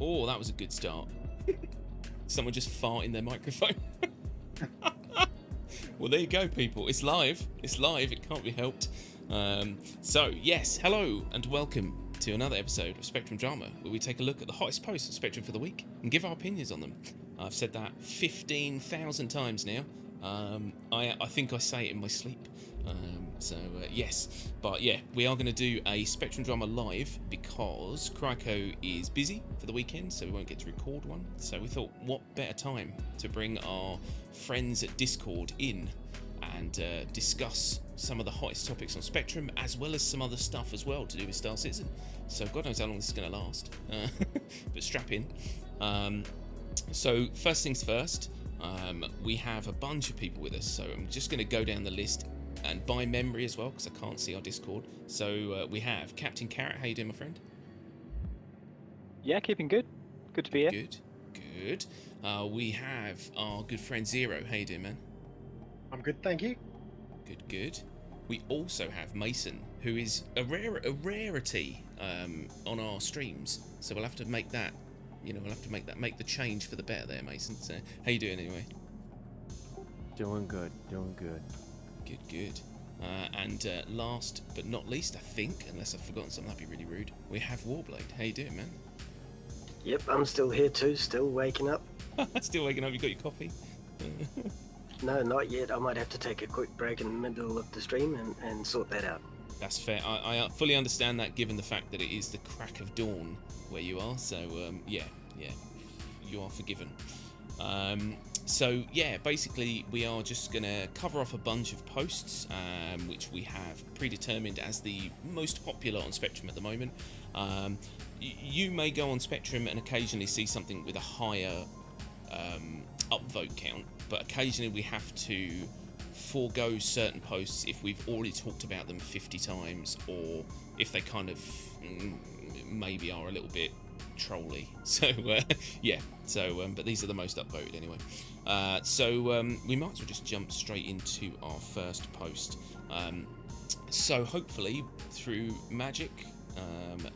Oh, that was a good start. Someone just fart in their microphone. Well, there you go, people. It's live. It's live. It can't be helped. So, yes, hello and welcome to another episode of Spectrum Drama, where we take a look at the hottest posts on Spectrum for the week and give our opinions on them. I've said that 15,000 times now. I think I say it in my sleep. Yes. But yeah, we are going to do a Spectrum Drama live because Kryko is busy for the weekend, so we won't get to record one. So we thought, what better time to bring our friends at Discord in and discuss some of the hottest topics on Spectrum, as well as some other stuff as well to do with Star Citizen. So God knows how long this is going to last, but strap in. So first things first, we have a bunch of people with us, so I'm just going to go down the list and by memory as well, because I can't see our Discord. So we have Captain Carrot. How you doing, my friend? Yeah, keeping good. Good to be here. Good. We have our good friend Zero. How you doing, man? I'm good, thank you. Good. We also have Mason, who is a rarity on our streams. So we'll have to make that. We'll have to make the change for the better there, Mason. So how you doing anyway? Doing good. Good. And last but not least, I think, unless I've forgotten something, that'd be really rude, we have Warblade. How you doing, man? Yep, I'm still here too, still waking up. Still waking up, you got your coffee? No, not yet. I might have to take a quick break in the middle of the stream and sort that out. That's fair. I fully understand that, given the fact that it is the crack of dawn where you are. So, yeah, you are forgiven. So, yeah, basically, we are just going to cover off a bunch of posts, which we have predetermined as the most popular on Spectrum at the moment. You may go on Spectrum and occasionally see something with a higher upvote count, but occasionally we have to forego certain posts if we've already talked about them 50 times, or if they kind of maybe are a little bit trolly. So yeah, so but these are the most upvoted anyway. So we might as well just jump straight into our first post. So hopefully through magic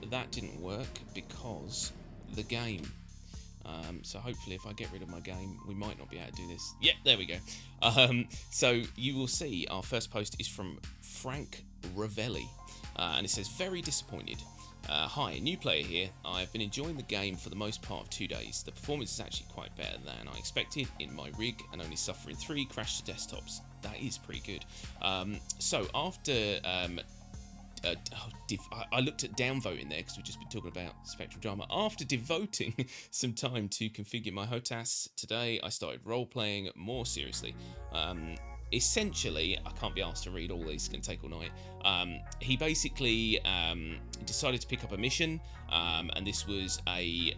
that didn't work because the game. So hopefully if I get rid of my game, we might not be able to do this. Yeah, there we go. So you will see our first post is from Frank Ravelli, and it says, very disappointed. Hi, new player here. I've been enjoying the game for the most part of 2 days. The performance is actually quite better than I expected in my rig, and only suffering 3 crashed desktops. That is pretty good. So after I looked at downvoting there because we've just been talking about Spectrum Drama. After devoting some time to configure my HOTAS today, I started role-playing more seriously. Essentially, I can't be asked to read all these, it's going to take all night. He basically decided to pick up a mission, and this was a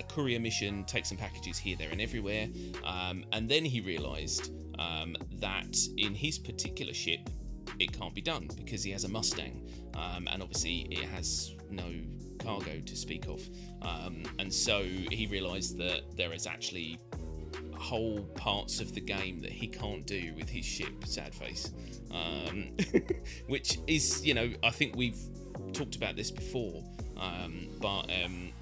courier mission, take some packages here, there and everywhere. And then he realised that in his particular ship, it can't be done because he has a Mustang, and obviously it has no cargo to speak of, and so he realised that there is actually whole parts of the game that he can't do with his ship, sad face, which is, I think we've talked about this before, but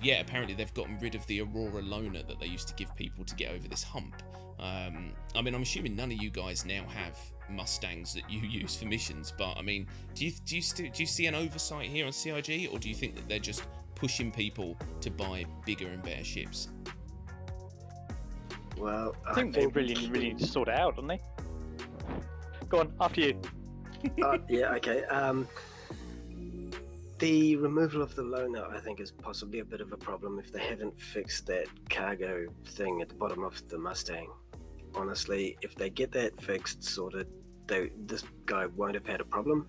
yeah, apparently they've gotten rid of the Aurora Loner that they used to give people to get over this hump. I mean, I'm assuming none of you guys now have Mustangs that you use for missions, but I mean, do you see an oversight here on CIG, or do you think that they're just pushing people to buy bigger and better ships? Well, I think they really need to sort it out, don't they? Go on, after you. Yeah, okay. The removal of the loaner, I think, is possibly a bit of a problem if they haven't fixed that cargo thing at the bottom of the Mustang. Honestly, if they get that fixed, sorted, this guy won't have had a problem.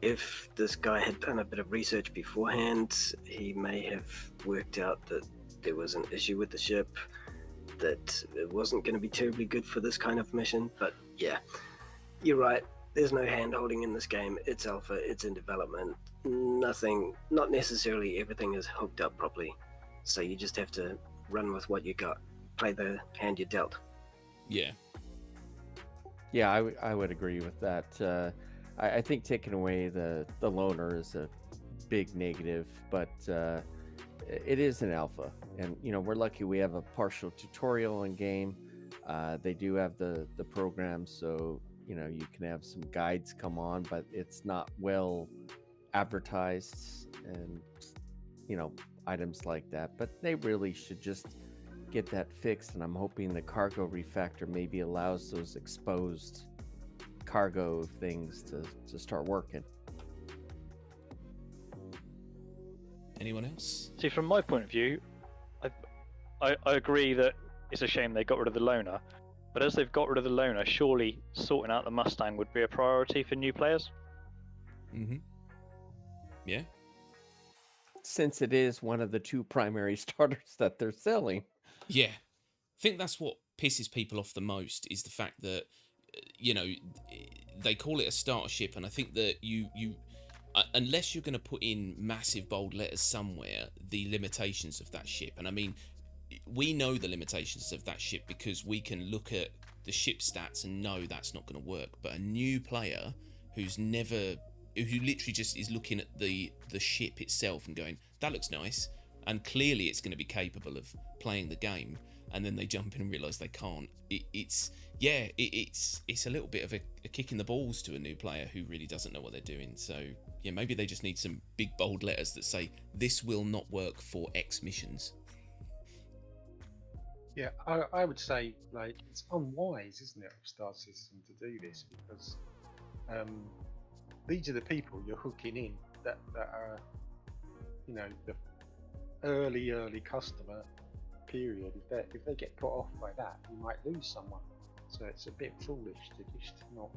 If this guy had done a bit of research beforehand, he may have worked out that there was an issue with the ship, that it wasn't going to be terribly good for this kind of mission. But yeah, you're right. There's no hand-holding in this game. It's alpha, it's in development. Not necessarily everything is hooked up properly. So you just have to run with what you got. Play the hand you're dealt. Yeah. Yeah, I would agree with that. I think taking away the loaner is a big negative, but it is an alpha, and we're lucky we have a partial tutorial in game. They do have the program, so you can have some guides come on, but it's not well advertised and items like that. But they really should just get that fixed, and I'm hoping the cargo refactor maybe allows those exposed cargo things to start working. Anyone else? See, from my point of view, I agree that it's a shame they got rid of the loaner, but as they've got rid of the loaner, surely sorting out the Mustang would be a priority for new players. Mm-hmm. Yeah. Since it is one of the 2 primary starters that they're selling. Yeah. I think that's what pisses people off the most, is the fact that, they call it a starter ship, and I think that you unless you're going to put in massive bold letters somewhere, the limitations of that ship. And I mean, we know the limitations of that ship because we can look at the ship stats and know that's not going to work. But a new player who literally just is looking at the ship itself and going, that looks nice, and clearly it's going to be capable of playing the game, and then they jump in and realise they can't. It's a little bit of a kick in the balls to a new player who really doesn't know what they're doing. So yeah, maybe they just need some big bold letters that say this will not work for X missions. Yeah, I would say, like, it's unwise, isn't it, of Star System to do this, because these are the people you're hooking in that are, the early customer period. If they get put off by that, you might lose someone. So it's a bit foolish to just not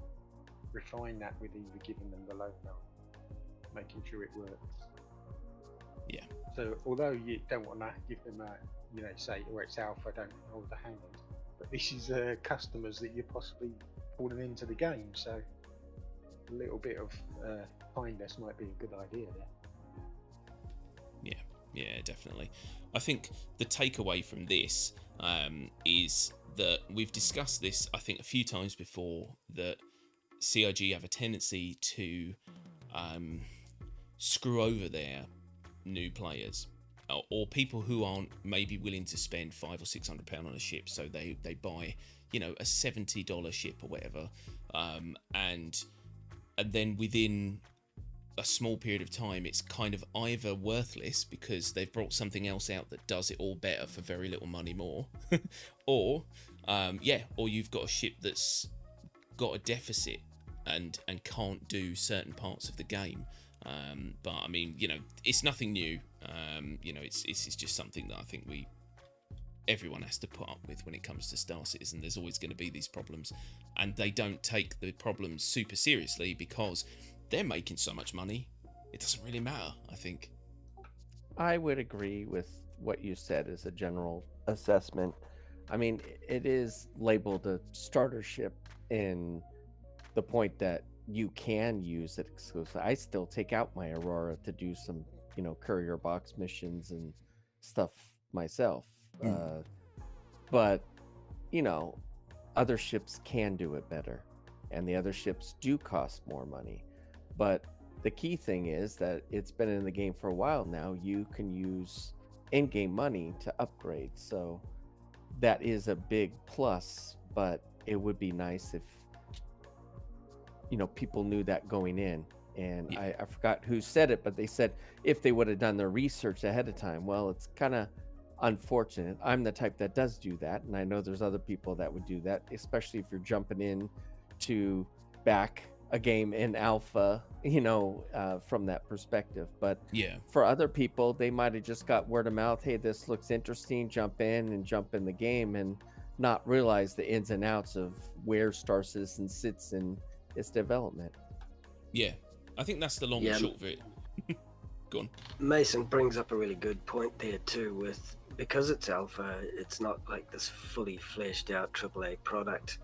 refine that with either giving them the loaner, making sure it works. Yeah. So although you don't want to give them a, say, it's alpha, don't hold the hand, but this is customers that you're possibly pulling into the game. So a little bit of kindness might be a good idea there. Yeah, definitely. I think the takeaway from this is that we've discussed this, I think, a few times before, that CIG have a tendency to screw over their new players or people who aren't maybe willing to spend £500 or £600 on a ship. So they buy, a $70 ship or whatever, and then within a small period of time, it's kind of either worthless because they've brought something else out that does it all better for very little money more, or you've got a ship that's got a deficit and can't do certain parts of the game. But I mean, it's nothing new. It's just something that I think everyone has to put up with when it comes to Star Citizen. There's always going to be these problems, and they don't take the problems super seriously because they're making so much money. It doesn't really matter, I think. I would agree with what you said as a general assessment. I mean, it is labeled a starter ship in the point that you can use it exclusively. I still take out my Aurora to do some, courier box missions and stuff myself. But, other ships can do it better, and the other ships do cost more money. But the key thing is that it's been in the game for a while now. You can use in-game money to upgrade. So that is a big plus, but it would be nice if, people knew that going in. And yeah. I forgot who said it, but they said if they would have done their research ahead of time. Well, it's kind of unfortunate. I'm the type that does do that, and I know there's other people that would do that, especially if you're jumping in to back a game in alpha, from that perspective. But yeah, for other people, they might have just got word of mouth. Hey, this looks interesting. Jump in the game and not realize the ins and outs of where Star Citizen sits in its development. Yeah, I think that's the long and short of it. Go on. Mason brings up a really good point there too, because it's alpha, it's not like this fully fleshed out AAA product.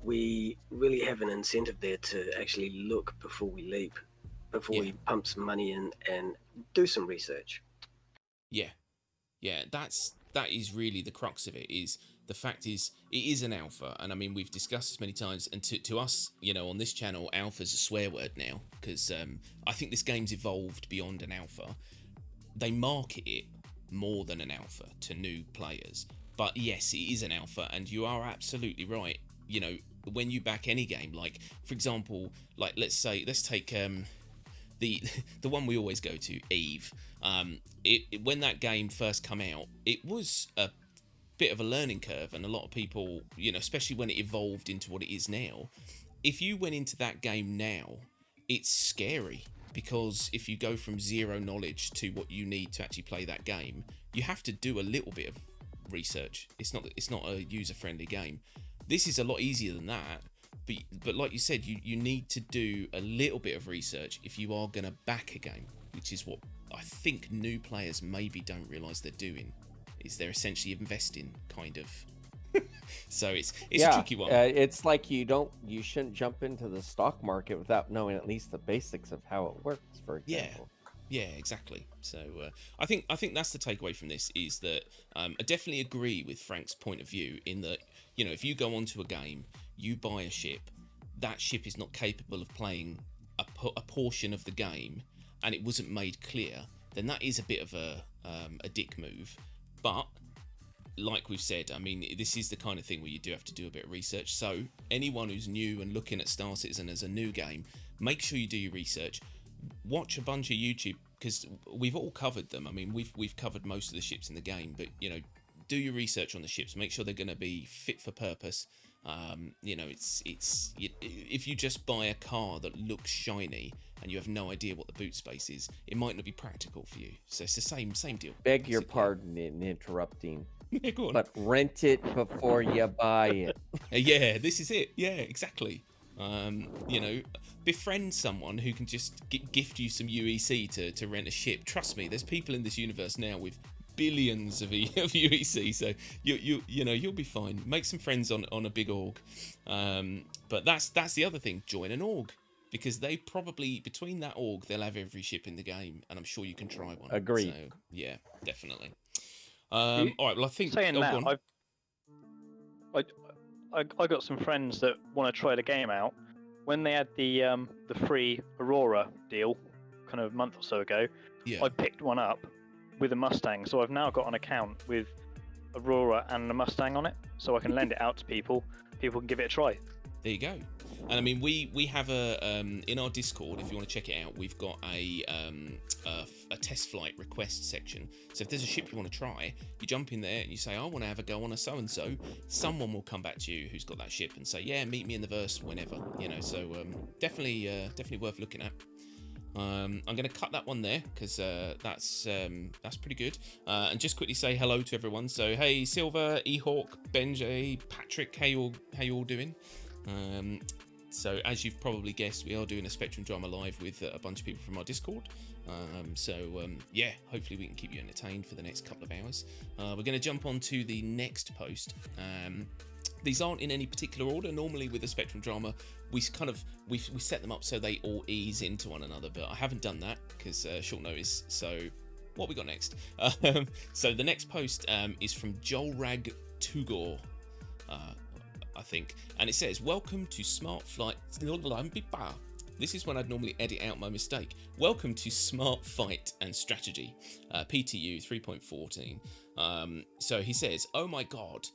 We really have an incentive there to actually look before we leap, before we pump some money in and do some research. Yeah, that is really the crux of it. Is the fact is it is an alpha, and I mean we've discussed this many times, and to us, on this channel, alpha's a swear word now because I think this game's evolved beyond an alpha. they market it more than an alpha to new players. But yes, it is an alpha, and you are absolutely right. You know, when you back any game, like for example, like let's take the one we always go to, Eve. When that game first come out, it was a bit of a learning curve, and a lot of people, you know, especially when it evolved into what it is now. If you went into that game now, it's scary, because if you go from zero knowledge to what you need to actually play that game, you have to do a little bit of research. It's not a user-friendly game. This is a lot easier than that, but like you said, you need to do a little bit of research if you are going to back a game, which is what I think new players maybe don't realise they're doing, is they're essentially investing, kind of. So it's a tricky one. It's like you shouldn't jump into the stock market without knowing at least the basics of how it works, for example. Yeah, exactly. So I think that's the takeaway from this, is that I definitely agree with Frank's point of view, in that, you know, if you go onto a game, you buy a ship, that ship is not capable of playing a portion of the game, and it wasn't made clear, then that is a bit of a dick move. But like we've said, I mean, this is the kind of thing where you do have to do a bit of research. So anyone who's new and looking at Star Citizen as a new game, make sure you do your research. Watch a bunch of YouTube, because we've all covered them. I mean, we've covered most of the ships in the game, but you know, do your research on the ships. Make sure they're going to be fit for purpose. You know, if you just buy a car that looks shiny and you have no idea what the boot space is, it might not be practical for you. So it's the same deal. Beg your pardon in interrupting. Yeah, go on. But rent it before you buy it. Yeah, this is it. Yeah, exactly. You know, befriend someone who can just gift you some UEC to rent a ship. Trust me, there's people in this universe now with billions of UEC, so you know, you'll be fine. Make some friends on a big org. But that's the other thing. Join an org, because they probably, between that org, they'll have every ship in the game, and I'm sure you can try one. Agreed. So yeah, definitely. All right. Well, I think saying that, I got some friends that want to try the game out. When they had the free Aurora deal, kind of a month or so ago, yeah. I picked one up with a Mustang. So I've now got an account with Aurora and a Mustang on it, so I can lend it out to people. People can give it a try. There you go. And I mean, we have in our Discord, if you want to check it out, we've got a test flight request section. So if there's a ship you want to try, you jump in there and you say, I want to have a go on a so-and-so. Someone will come back to you who's got that ship and say, yeah, meet me in the verse whenever, you know. So definitely worth looking at. I'm going to cut that one there, because that's pretty good. And just quickly say hello to everyone. So hey, Silver, Ehawk, Benjay, Patrick, how you all doing? So as you've probably guessed, we are doing a Spectrum Drama live with a bunch of people from our Discord. Yeah, hopefully we can keep you entertained for the next couple of hours. We're going to jump on to the next post. These aren't in any particular order. Normally with a Spectrum Drama, we set them up so they all ease into one another, but I haven't done that because short notice. So what we got next? So the next post is from Jolrag Tugor, I think, and it says, welcome to Smart Flight. This is when I'd normally edit out my mistake. Welcome to Smart Fight and Strategy, PTU 3.14. So he says, oh my god,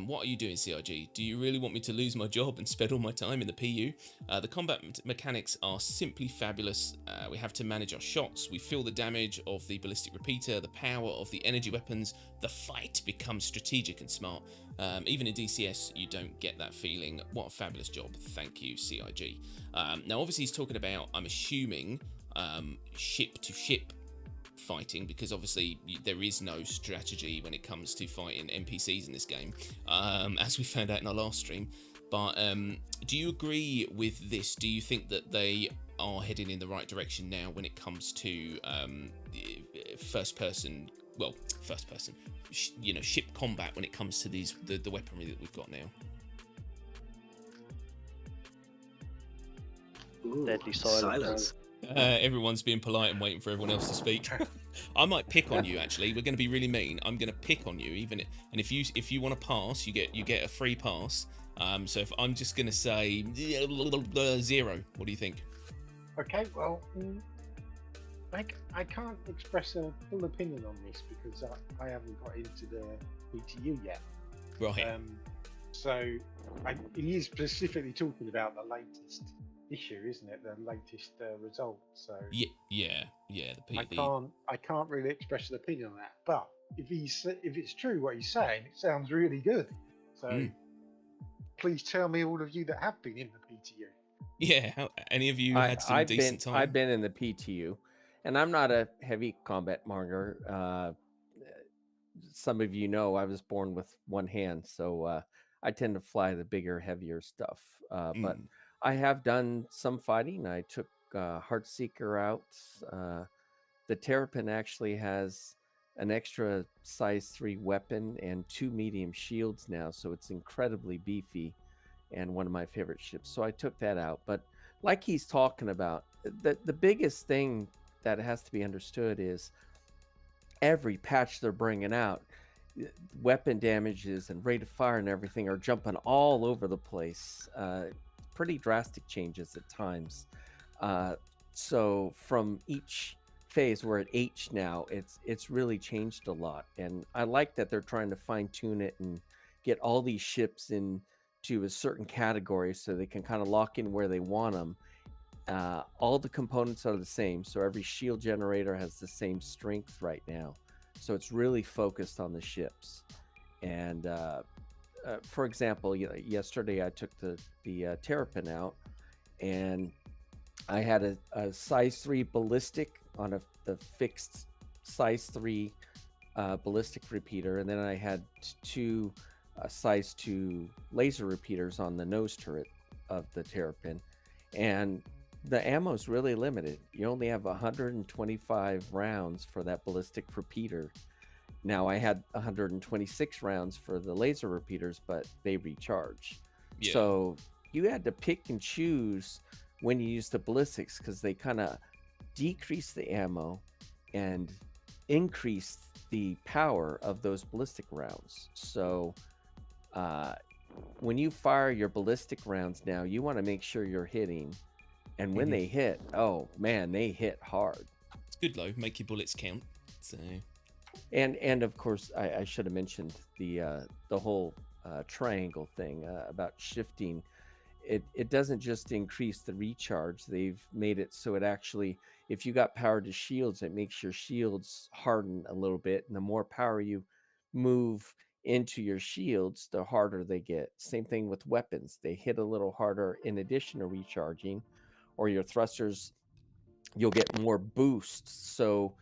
what are you doing, CIG? Do you really want me to lose my job and spend all my time in the PU? The combat mechanics are simply fabulous. We have to manage our shots, we feel the damage of the ballistic repeater, the power of the energy weapons, the fight becomes strategic and smart. Even in DCS, you don't get that feeling. What a fabulous job. Thank you, CIG. Now, obviously, he's talking about, I'm assuming, ship-to-ship fighting, because obviously there is no strategy when it comes to fighting NPCs in this game, as we found out in our last stream. But do you agree with this? Do you think that they are heading in the right direction now when it comes to first-person, ship combat when it comes to the weaponry that we've got now? Ooh, Deadly silence. Everyone's being polite and waiting for everyone else to speak. I might pick on you, actually. We're going to be really mean. I'm going to pick on you, and if you want to pass, you get a free pass. So if I'm just going to say 0, what do you think? Okay, well, I can't express a full opinion on this because I haven't got into the BTU yet. Right. So he is specifically talking about the latest issue, isn't it? The latest result. So Yeah. The I can't really express an opinion on that. But if it's true what he's saying, it sounds really good. So please tell me, all of you that have been in the PTU. Yeah. Any of you had some decent time? I've been in the PTU, and I'm not a heavy combat monger. Some of you know I was born with one hand, so I tend to fly the bigger, heavier stuff. But I have done some fighting. I took Heartseeker out. The Terrapin actually has an extra size 3 weapon and 2 medium shields now, so it's incredibly beefy and one of my favorite ships. So I took that out. But like he's talking about, the biggest thing that has to be understood is every patch they're bringing out, weapon damages and rate of fire and everything are jumping all over the place. Pretty drastic changes at times. So from each phase, we're at H now, it's really changed a lot, and I like that they're trying to fine tune it and get all these ships into a certain category so they can kind of lock in where they want them. All the components are the same, so every shield generator has the same strength right now, so it's really focused on the ships. And for example, yesterday I took the Terrapin out, and I had a size 3 ballistic on the fixed size 3 ballistic repeater, and then I had 2 size 2 laser repeaters on the nose turret of the Terrapin, and the ammo is really limited. You only have 125 rounds for that ballistic repeater. Now I had 126 rounds for the laser repeaters, but they recharge. Yeah. So you had to pick and choose when you use the ballistics, because they kind of decrease the ammo and increase the power of those ballistic rounds. So when you fire your ballistic rounds now, you want to make sure you're hitting. And when they hit, oh man, they hit hard. It's good though, make your bullets count. So, and of course, I should have mentioned the whole triangle thing about shifting. It doesn't just increase the recharge. They've made it so it actually, if you got power to shields, it makes your shields harden a little bit, and the more power you move into your shields, the harder they get. Same thing with weapons; they hit a little harder in addition to recharging. Or your thrusters, you'll get more boosts. So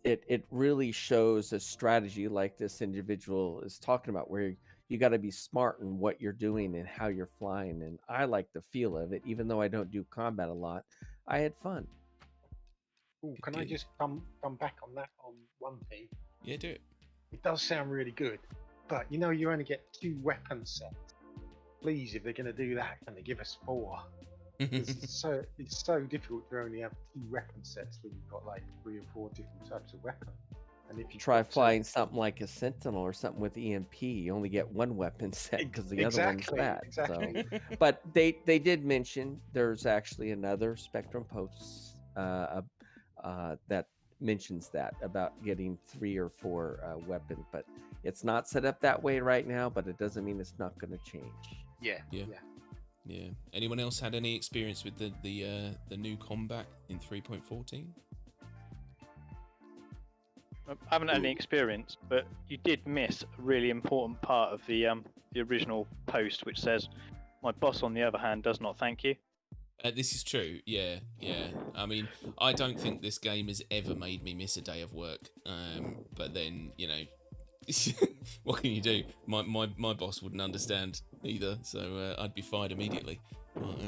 it really shows a strategy like this individual is talking about, where you got to be smart in what you're doing and how you're flying. And I like the feel of it, even though I don't do combat a lot. I had fun. Ooh, can I just come back on that on one thing? Yeah, do it. It does sound really good, but you only get 2 weapon sets. Please, if they're going to do that, can they give us 4? It's so difficult to only have 2 weapon sets when you've got like 3 or 4 different types of weapon. And if you try flying something like a Sentinel or something with EMP, you only get 1 weapon set because the other one's bad. Exactly. So, but they did mention there's actually another Spectrum post that mentions that about getting 3 or 4 weapons, but it's not set up that way right now. But it doesn't mean it's not going to change. Yeah. Anyone else had any experience with the new combat in 3.14? I haven't had any experience, but you did miss a really important part of the original post, which says, "My boss, on the other hand, does not thank you." This is true. Yeah. I mean, I don't think this game has ever made me miss a day of work. But then, what can you do? My boss wouldn't understand either, so I'd be fired immediately. But,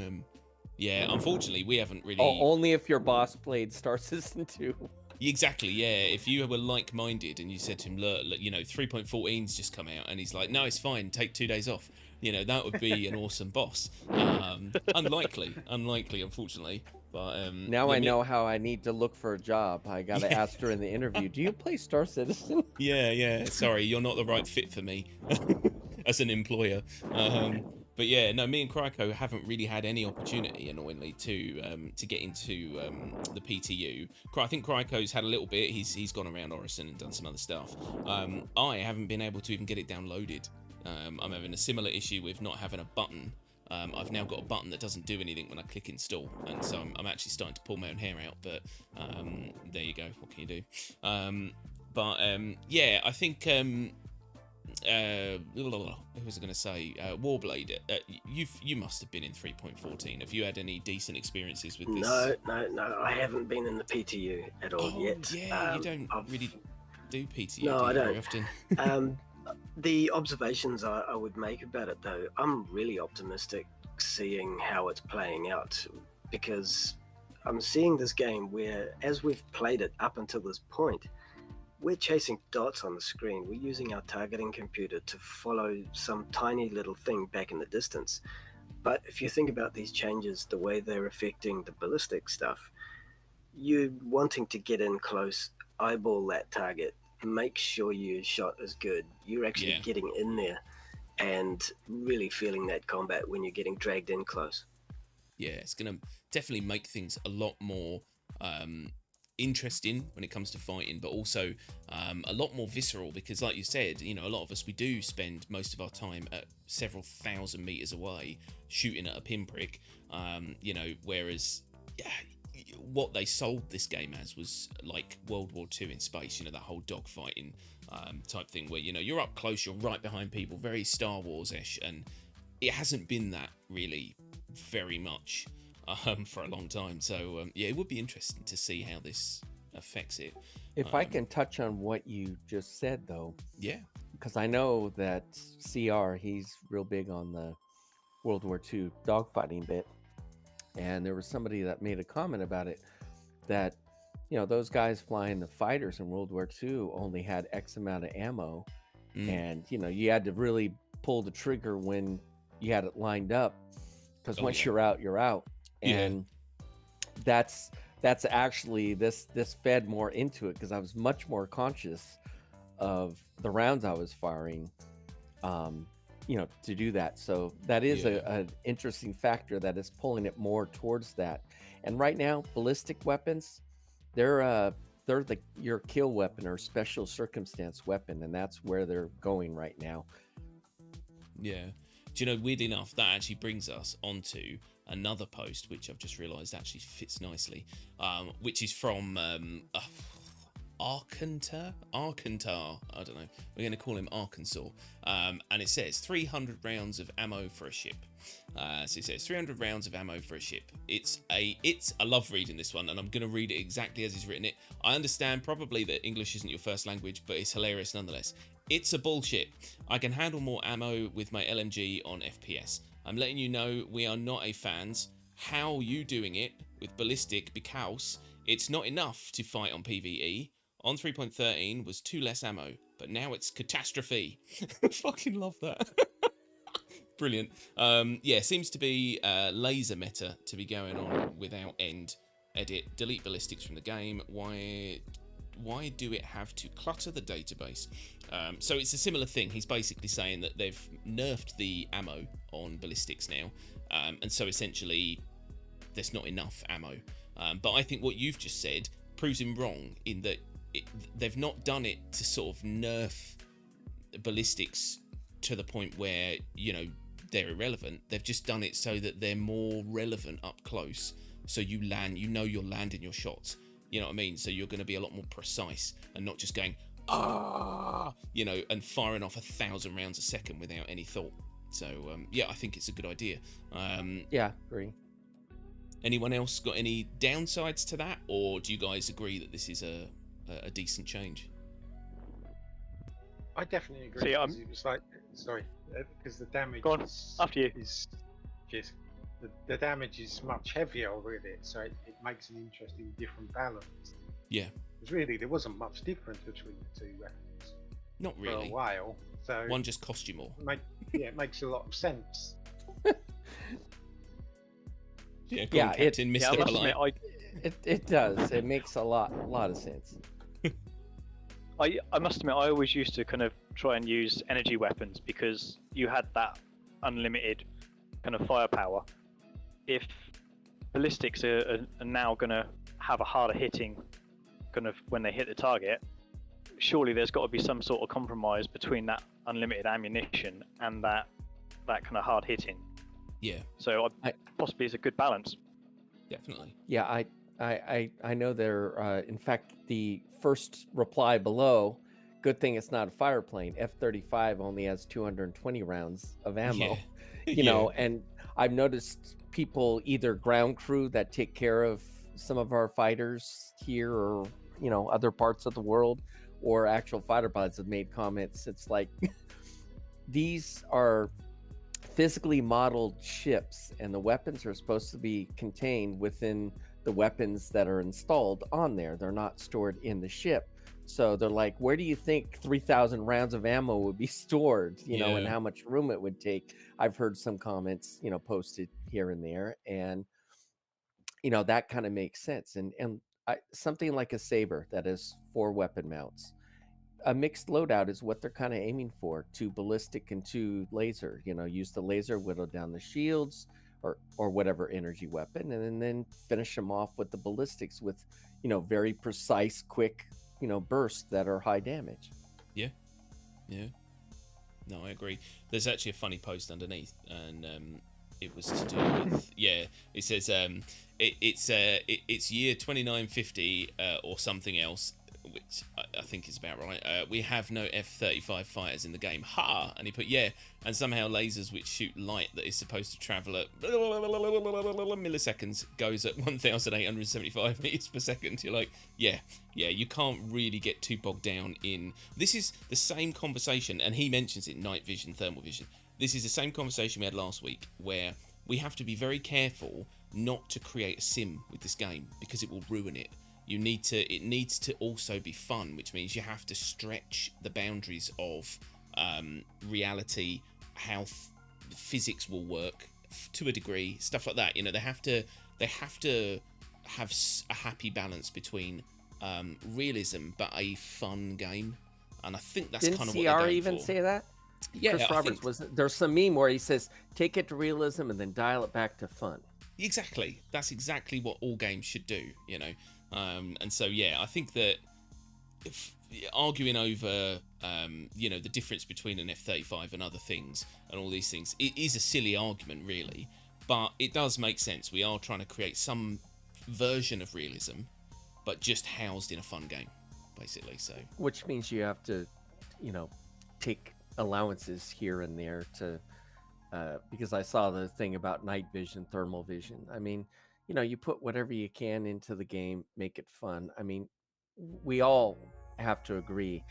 yeah, unfortunately, we haven't really. Only if your boss played Star Citizen 2. Exactly, yeah. If you were like-minded and you said to him, look, 3.14's just come out, and he's like, no, it's fine, take 2 days off. That would be an awesome boss. Unlikely, unfortunately. But now I know how I need to look for a job. I gotta ask her in the interview, do you play Star Citizen? Yeah. Sorry, you're not the right fit for me as an employer. But yeah, no, me and Kryko haven't really had any opportunity, annoyingly, to get into the PTU. I think Kryko's had a little bit. He's gone around Orison and done some other stuff. I haven't been able to even get it downloaded. I'm having a similar issue with not having a button. I've now got a button that doesn't do anything when I click install, and so I'm actually starting to pull my own hair out. But there you go. What can you do? Yeah, I think. Who was I going to say? Warblade. You must have been in 3.14. Have you had any decent experiences with this? No. I haven't been in the PTU at all yet. Yeah, you don't really do PTU. No, I don't. Very often. The observations I would make about it, though, I'm really optimistic seeing how it's playing out, because I'm seeing this game where, as we've played it up until this point, we're chasing dots on the screen. We're using our targeting computer to follow some tiny little thing back in the distance. But if you think about these changes, the way they're affecting the ballistic stuff, you wanting to get in close, eyeball that target, make sure your shot is good. You're actually getting in there and really feeling that combat when you're getting dragged in close. Yeah, it's going to definitely make things a lot more interesting when it comes to fighting, but also a lot more visceral, because like you said, you know, a lot of us, we do spend most of our time at several thousand meters away shooting at a pinprick, you know, whereas what they sold this game as was like World War II in space, you know, that whole dogfighting type thing where, you know, you're up close, you're right behind people, very Star Wars-ish, and it hasn't been that really very much for a long time. So yeah, it would be interesting to see how this affects it. If I can touch on what you just said, though. Yeah. Because I know that CR, he's real big on the World War II dogfighting bit. And there was somebody that made a comment about it, that, you know, those guys flying the fighters in World War II only had X amount of ammo. And, you know, you had to really pull the trigger when you had it lined up, because once you're out, you're out. And that's actually, this fed more into it, because I was much more conscious of the rounds I was firing, you know, to do that. So that is an interesting factor that is pulling it more towards that. And right now, ballistic weapons, they're your kill weapon or special circumstance weapon, and that's where they're going right now. Yeah. Do you know, weird enough, that actually brings us onto another post, which I've just realised actually fits nicely, which is from Arkansas, I don't know, we're going to call him Arkansas, and it says 300 rounds of ammo for a ship. So it says 300 rounds of ammo for a ship. I love reading this one, and I'm going to read it exactly as he's written it. I understand probably that English isn't your first language, but it's hilarious nonetheless. It's a bullshit. I can handle more ammo with my LMG on FPS. I'm letting you know we are not a fans. How you doing it with ballistic, because it's not enough to fight on PvE. On 3.13 was 2 less ammo, but now it's catastrophe. Fucking love that. Brilliant. Yeah, seems to be laser meta to be going on without end. Edit, delete ballistics from the game. Why do it have to clutter the database? So it's a similar thing. He's basically saying that they've nerfed the ammo on ballistics now, and so essentially there's not enough ammo. But I think what you've just said proves him wrong, in that they've not done it to sort of nerf ballistics to the point where, you know, they're irrelevant. They've just done it so that they're more relevant up close, so you know you're landing your shots. You know what I mean? So you're going to be a lot more precise and not just going, you know, and firing off 1,000 rounds a second without any thought. So, yeah, I think it's a good idea. Yeah, agree. Anyone else got any downsides to that? Or do you guys agree that this is a decent change? I definitely agree. See, It was like, because the damage Go on, after you. is just... The damage is much heavier with it, so it makes an interesting different balance. Yeah. Because really, there wasn't much difference between the two weapons. Not really. For a while. So one just cost you more. It makes a lot of sense. Yeah, go on, Captain Mr. Polite. It does. It makes a lot of sense. I must admit, I always used to kind of try and use energy weapons, because you had that unlimited kind of firepower. If ballistics are now going to have a harder hitting kind of when they hit the target, surely there's got to be some sort of compromise between that unlimited ammunition and that kind of hard hitting. Yeah, So possibly it's a good balance. definitely. Yeah, I know there. In fact, the first reply below. Good thing it's not a fire plane. F-35 only has 220 rounds of ammo. Yeah. You know, and I've noticed people, either ground crew that take care of some of our fighters here, or other parts of the world, or actual fighter pilots have made comments. It's like these are physically modeled ships, and the weapons are supposed to be contained within the weapons that are installed on there. They're not stored in the ship. So they're like, where do you think 3,000 rounds of ammo would be stored, and how much room it would take? I've heard some comments, posted here and there, and that kind of makes sense. And something like a Saber that is 4 weapon mounts, a mixed loadout is what they're kind of aiming for. 2 ballistic and 2 laser. Use the laser, whittle down the shields or whatever energy weapon, and then finish them off with the ballistics with very precise, quick bursts that are high damage. Yeah. No, I agree. There's actually a funny post underneath, and it was to do with it says it's year 2950 or something else, which I think is about right. We have no F-35 fighters in the game. Ha! And he put, and somehow lasers which shoot light that is supposed to travel at milliseconds goes at 1,875 meters per second. You're like, you can't really get too bogged down in... This is the same conversation, and he mentions it, night vision, thermal vision. This is the same conversation we had last week, where we have to be very careful not to create a sim with this game, because it will ruin it. It needs to also be fun, which means you have to stretch the boundaries of reality, how physics will work to a degree, stuff like that. They have to have a happy balance between realism but a fun game, and I think that's kind of what they're going CR even for. say that? Yeah, Chris Roberts there's some meme where he says, take it to realism and then dial it back to fun. Exactly. That's exactly what all games should do, and so I think that if arguing over the difference between an F-35 and other things and all these things, it is a silly argument really, but it does make sense. We are trying to create some version of realism, but just housed in a fun game, basically. So which means you have to take allowances here and there to because I saw the thing about night vision, thermal vision. I mean, you put whatever you can into the game, make it fun. I mean, we all have to agree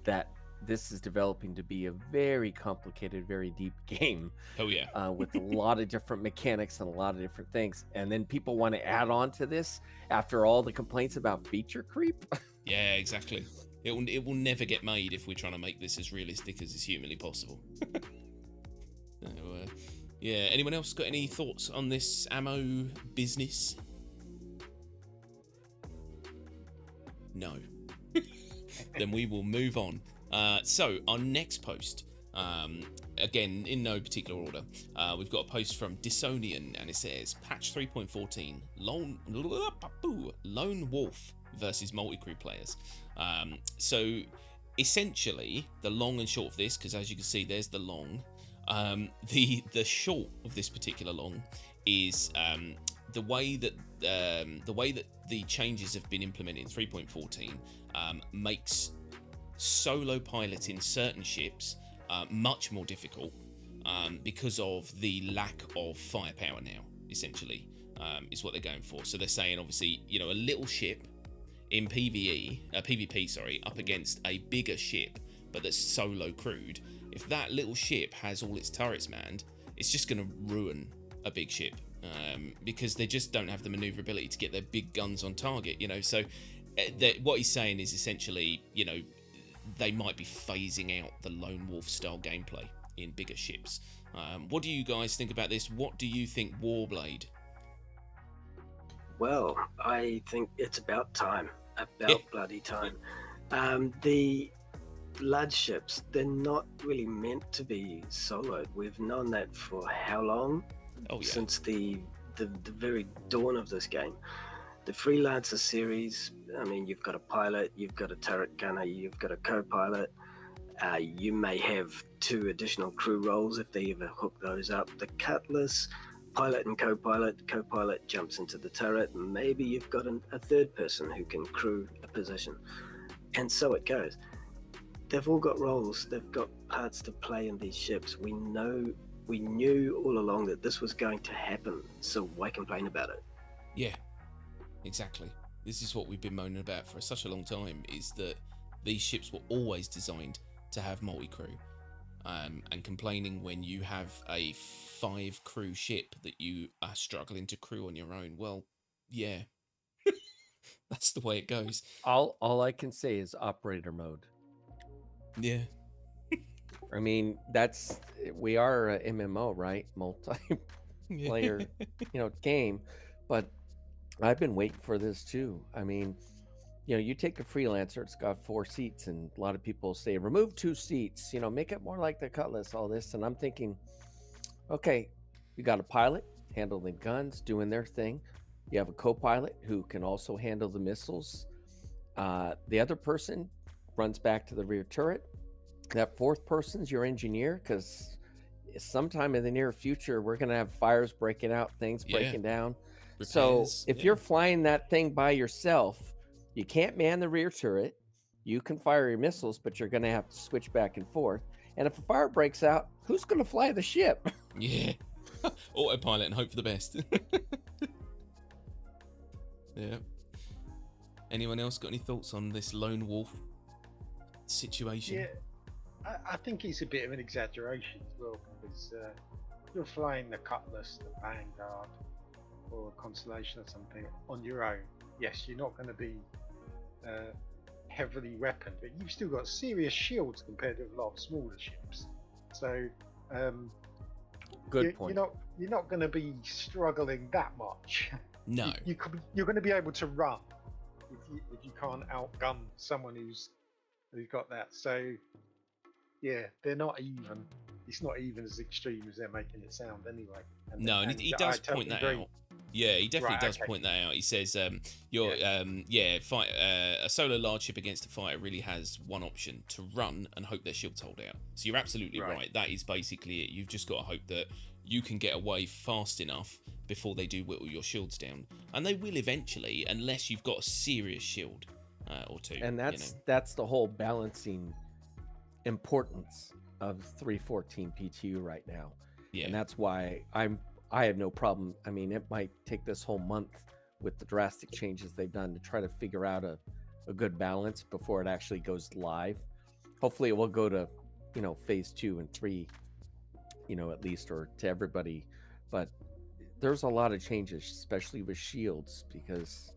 that this is developing to be a very complicated, very deep game. Oh yeah. With a lot of different mechanics and a lot of different things. And then people want to add on to this after all the complaints about feature creep. Yeah, exactly. It will never get made if we're trying to make this as realistic as is humanly possible. So, anyone else got any thoughts on this ammo business? No. Then we will move on. So our next post, again in no particular order, we've got a post from Dissonian, and it says patch 3.14 lone wolf versus multi-crew players. So essentially the long and short of this, because as you can see there's the long, the short of this particular long is the way that the changes have been implemented in 3.14 makes solo piloting certain ships much more difficult because of the lack of firepower now, essentially, is what they're going for. So they're saying, obviously, a little ship in PvP, up against a bigger ship, but that's solo crewed. If that little ship has all its turrets manned, it's just going to ruin a big ship because they just don't have the maneuverability to get their big guns on target. So what he's saying is essentially, they might be phasing out the lone wolf style gameplay in bigger ships. What do you guys think about this? What do you think, Warblade? Well, I think it's about time. Bloody time. large ships, they're not really meant to be soloed. We've known that for how long? Oh yeah. Since the very dawn of this game. The Freelancer series, I mean, you've got a pilot, you've got a turret gunner, you've got a co-pilot. You may have 2 additional crew roles if they ever hook those up. The Cutlass, pilot and co-pilot. Co-pilot jumps into the turret. Maybe you've got a third person who can crew a position. And so it goes. They've all got roles. They've got parts to play in these ships. We knew all along that this was going to happen. So why complain about it? Yeah, exactly. This is what we've been moaning about for such a long time, is that these ships were always designed to have multi-crew. And complaining when you have a 5-crew ship that you are struggling to crew on your own. Well, yeah. That's the way it goes. All I can say is operator mode. Yeah. I mean, we are a MMO, right? Multiplayer, game. But I've been waiting for this too. I mean, you take a Freelancer, it's got 4 seats, and a lot of people say, remove 2 seats, make it more like the Cutlass, all this. And I'm thinking, okay, you got a pilot handling guns, doing their thing. You have a co-pilot who can also handle the missiles. The other person runs back to the rear turret. That 4th person's your engineer, because sometime in the near future, we're going to have fires breaking out, things breaking down. Repairs, so if you're flying that thing by yourself, you can't man the rear turret. You can fire your missiles, but you're going to have to switch back and forth. And if a fire breaks out, who's going to fly the ship? Yeah. Autopilot and hope for the best. Yeah. Anyone else got any thoughts on this lone wolf situation? Yeah, I think it's a bit of an exaggeration as well, because you're flying the Cutlass, the Vanguard, or a Constellation or something on your own. Yes, you're not going to be heavily weaponed, but you've still got serious shields compared to a lot of smaller ships. So, Good point. You're not going to be struggling that much. No. You're going to be able to run if you can't outgun someone who's got that. So, yeah, they're not even. It's not even as extreme as they're making it sound, anyway. And he does point that out. Yeah, he definitely does point that out. He says, a solo large ship against a fighter really has one option: to run and hope their shields hold out. So you're absolutely right. That is basically it. You've just got to hope that you can get away fast enough before they do whittle your shields down, and they will eventually, unless you've got a serious shield or 2. And that's the whole balancing importance of 314 PTU right now. Yeah. And that's why I have no problem. I mean, it might take this whole month with the drastic changes they've done to try to figure out a good balance before it actually goes live. Hopefully it will go to, phase 2 and 3, at least, or to everybody. But there's a lot of changes, especially with shields, because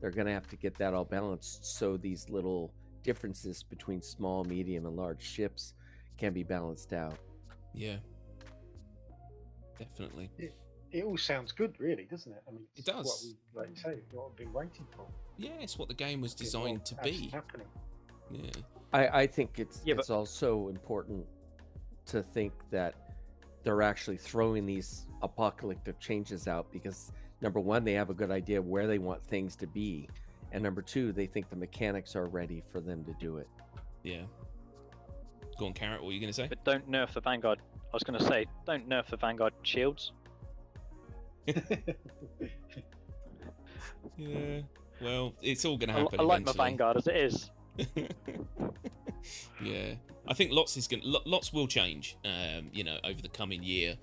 they're going to have to get that all balanced so these little differences between small, medium, and large ships can be balanced out. Yeah. Definitely. It all sounds good, really, doesn't it? I mean, it does. Like you say, what we've been waiting for. Yeah, it's what the game was designed to be. Happening. Yeah. I think it's also important to think that they're actually throwing these apocalyptic changes out because, number one, they have a good idea of where they want things to be, and number 2, they think the mechanics are ready for them to do it. Yeah. Go on, Carrot, what were you going to say? But don't nerf the Vanguard. I was going to say, don't nerf the Vanguard shields. Yeah. Well, it's all going to happen. I like eventually. my Vanguard as it is. Yeah, I think lots will change. Over the coming year,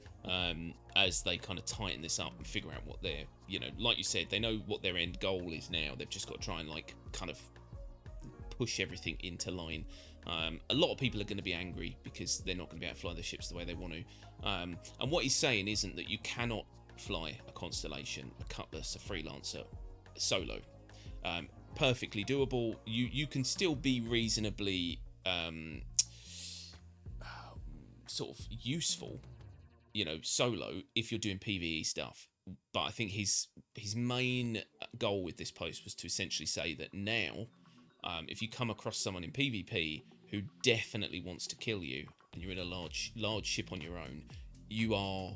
as they kind of tighten this up and figure out what their, like you said, they know what their end goal is now. They've just got to try and kind of push everything into line. A lot of people are going to be angry because they're not going to be able to fly their ships the way they want to. And what he's saying isn't that you cannot fly a Constellation, a Cutlass, a Freelancer solo. Perfectly doable. You can still be reasonably sort of useful, solo if you're doing PvE stuff. But I think his main goal with this post was to essentially say that now, if you come across someone in PvP who definitely wants to kill you, and you're in a large ship on your own, you are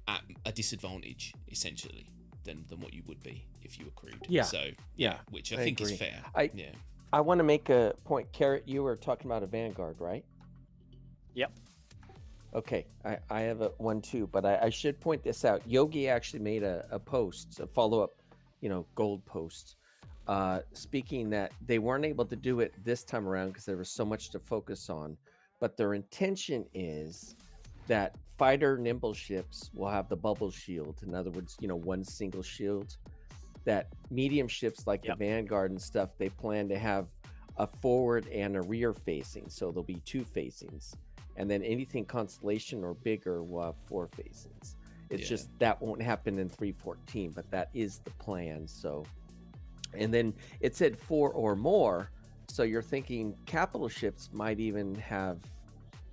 at a disadvantage essentially than what you would be if you were crewed. Yeah. So which I think agree. is fair. I want to make a point. Carrot, you were talking about a Vanguard, right? Yep. Okay, I have one too, but I should point this out. Yogi actually made a post, a follow-up, gold post, speaking that they weren't able to do it this time around because there was so much to focus on, but their intention is that fighter nimble ships will have the bubble shield. In other words, one single shield. That medium ships like the Vanguard and stuff, they plan to have a forward and a rear facing, so there'll be 2 facings. And then anything Constellation or bigger will have 4 facings. It's just that won't happen in 3.14, but that is the plan. So, and then it said 4 or more, so you're thinking capital ships might even have,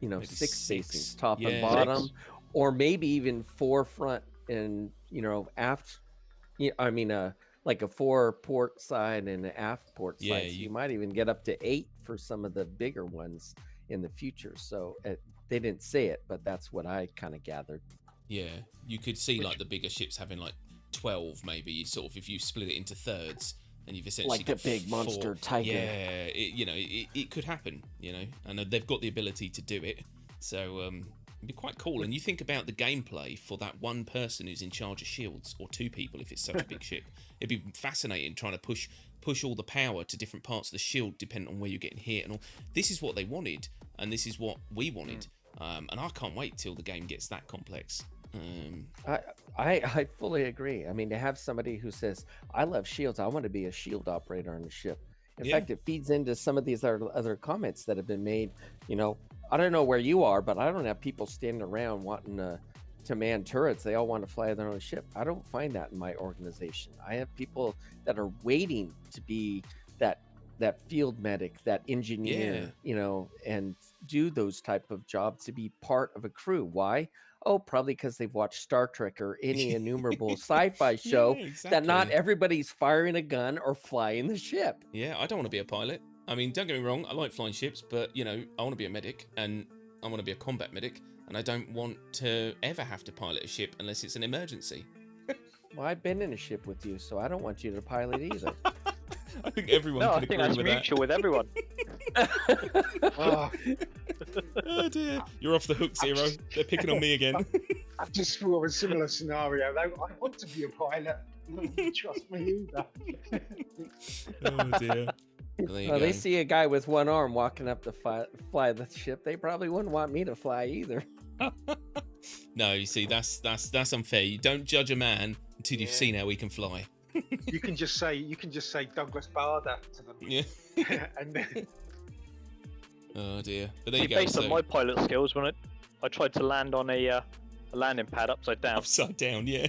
maybe 6 facings, top and bottom, or maybe even 4 front and aft. Like a 4 port side and an aft port side. So you might even get up to 8 for some of the bigger ones in the future. So they didn't say it, but that's what I kind of gathered. Yeah, you could see like the bigger ships having like 12 maybe, sort of, if you split it into thirds, and you've essentially like the got big 4. monster tiger. Yeah, it could happen, and they've got the ability to do it. So it'd be quite cool. And you think about the gameplay for that one person who's in charge of shields, or 2 people if it's such a big ship. It'd be fascinating trying to push all the power to different parts of the shield depending on where you're getting hit and all. This is what they wanted, and this is what we wanted. And I can't wait till the game gets that complex. I fully agree. I mean, to have somebody who says, I love shields, I want to be a shield operator on the ship. In fact, it feeds into some of these other comments that have been made. I don't know where you are, but I don't have people standing around wanting to man turrets. They all want to fly their own ship. I don't find that in my organization. I have people that are waiting to be that field medic, that engineer, and do those type of jobs, to be part of a crew. Why? Oh, probably because they've watched Star Trek or any innumerable sci-fi show that not everybody's firing a gun or flying the ship. Yeah, I don't want to be a pilot. I mean, don't get me wrong, I like flying ships, but, I want to be a medic, and I want to be a combat medic, and I don't want to ever have to pilot a ship unless it's an emergency. Well, I've been in a ship with you, so I don't want you to pilot either. I think everyone can agree with that. I think that's mutual with everyone. Oh dear. You're off the hook, Zero. They're picking on me again. I just thought of a similar scenario. I want to be a pilot. Trust me either. Oh dear. Well, they see a guy with one arm walking up to fly the ship. They probably wouldn't want me to fly either. No, you see, that's unfair. You don't judge a man until you've seen how he can fly. You can just say Douglas Bader to them. Yeah. And then... Oh dear. But there you go. Based on my pilot skills, when I tried to land on a landing pad upside down. Upside down, yeah.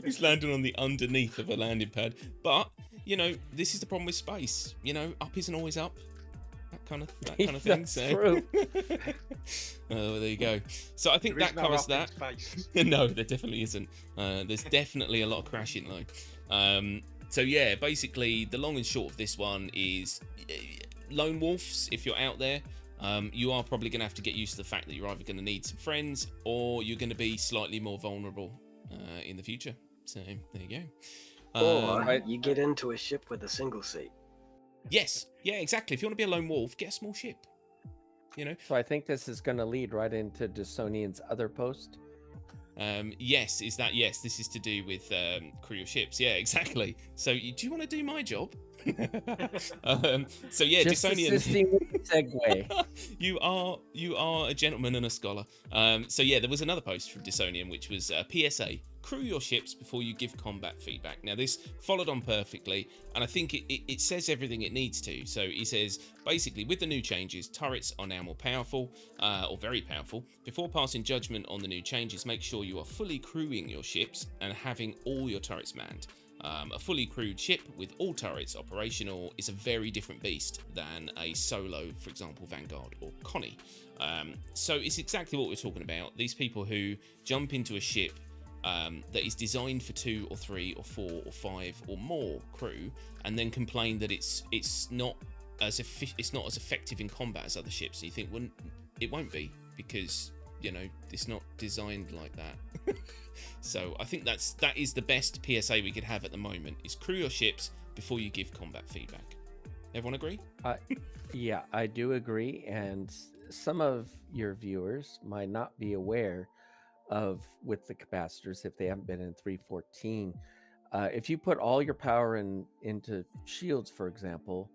He's landing on the underneath of a landing pad. But this is the problem with space. Up isn't always up. That kind of thing. That's true. Oh, there you go. So I think that covers that. No, there definitely isn't. There's definitely a lot of crashing though. So yeah, basically the long and short of this one is lone wolves. If you're out there, you are probably going to have to get used to the fact that you're either going to need some friends or you're going to be slightly more vulnerable in the future. So there you go. Or you get into a ship with a single seat. Yes, yeah, exactly. If you want to be a lone wolf, get a small ship. So I think this is going to lead right into Dysonian's other post. Yes, this is to do with crew your ships. Yeah, exactly. So do you want to do my job? So yeah, just Dysonian. Assisting with the segue. you are a gentleman and a scholar. So yeah, there was another post from Dysonian which was PSA: crew your ships before you give combat feedback. Now this followed on perfectly, and I think it says everything it needs to. So he says basically, with the new changes, turrets are now more powerful, or very powerful. Before passing judgment on the new changes, make sure you are fully crewing your ships and having all your turrets manned. A fully crewed ship with all turrets operational is a very different beast than a solo, for example, Vanguard or Connie. So it's exactly what we're talking about. These people who jump into a ship that is designed for 2 or 3 or 4 or 5 or more crew, and then complain that it's not it's not as effective in combat as other ships. And you think, well, it won't be, because it's not designed like that. So I think that is the best PSA we could have at the moment, is crew your ships before you give combat feedback. Everyone agree? Yeah, I do agree. And some of your viewers might not be aware of, with the capacitors, if they haven't been in 3.14, if you put all your power into shields, for example,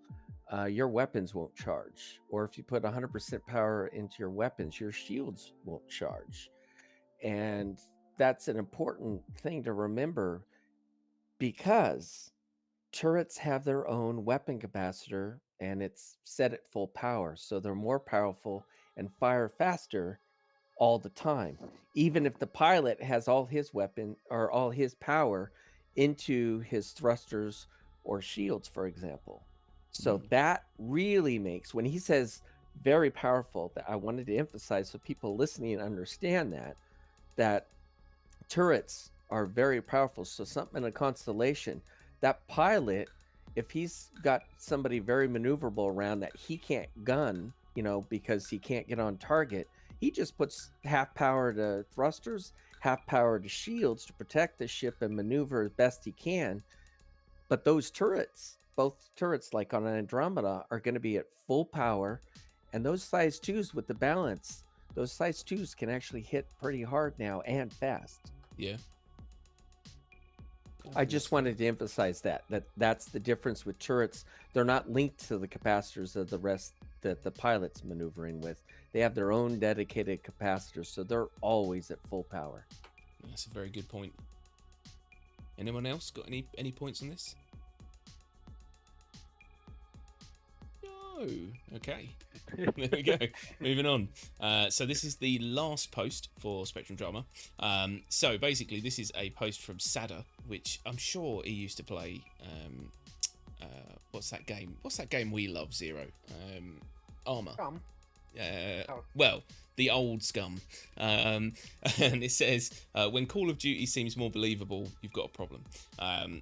your weapons won't charge. Or if you put 100% power into your weapons, your shields won't charge. And that's an important thing to remember, because turrets have their own weapon capacitor, and it's set at full power. So they're more powerful and fire faster all the time, even if the pilot has all his weapon or all his power into his thrusters or shields, for example. So that really makes, when he says very powerful, that I wanted to emphasize so people listening understand that turrets are very powerful. So something in a constellation, that pilot, if he's got somebody very maneuverable around that he can't gun, because he can't get on target, he just puts half power to thrusters, half power to shields to protect the ship and maneuver as best he can. But those turrets, both turrets like on an Andromeda, are going to be at full power. And those size 2s with the balance, those size 2s can actually hit pretty hard now and fast. Yeah. I just wanted to emphasize that's the difference with turrets. They're not linked to the capacitors of the rest that the pilot's maneuvering with. They have their own dedicated capacitors, so they're always at full power. That's a very good point. Anyone else got any points on this? No. Okay. There we go. Moving on. So this is the last post for Spectrum Drama. So basically, this is a post from Sada, which I'm sure he used to play. What's that game? What's that game we love, Zero? Armour. Well, the old Scum. And it says, when Call of Duty seems more believable, you've got a problem.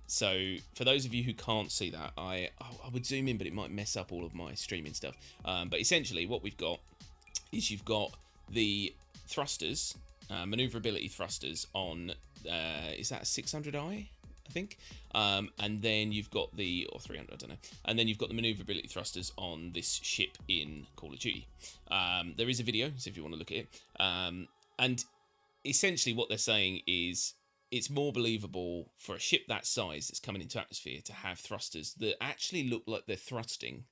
So for those of you who can't see that, I would zoom in, but it might mess up all of my streaming stuff. But essentially what we've got is you've got the thrusters, maneuverability thrusters on, is that a 600i? I think, and then you've got or 300, I don't know, and then you've got the maneuverability thrusters on this ship in Call of Duty. There is a video, so if you want to look at it, and essentially what they're saying is it's more believable for a ship that size that's coming into atmosphere to have thrusters that actually look like they're thrusting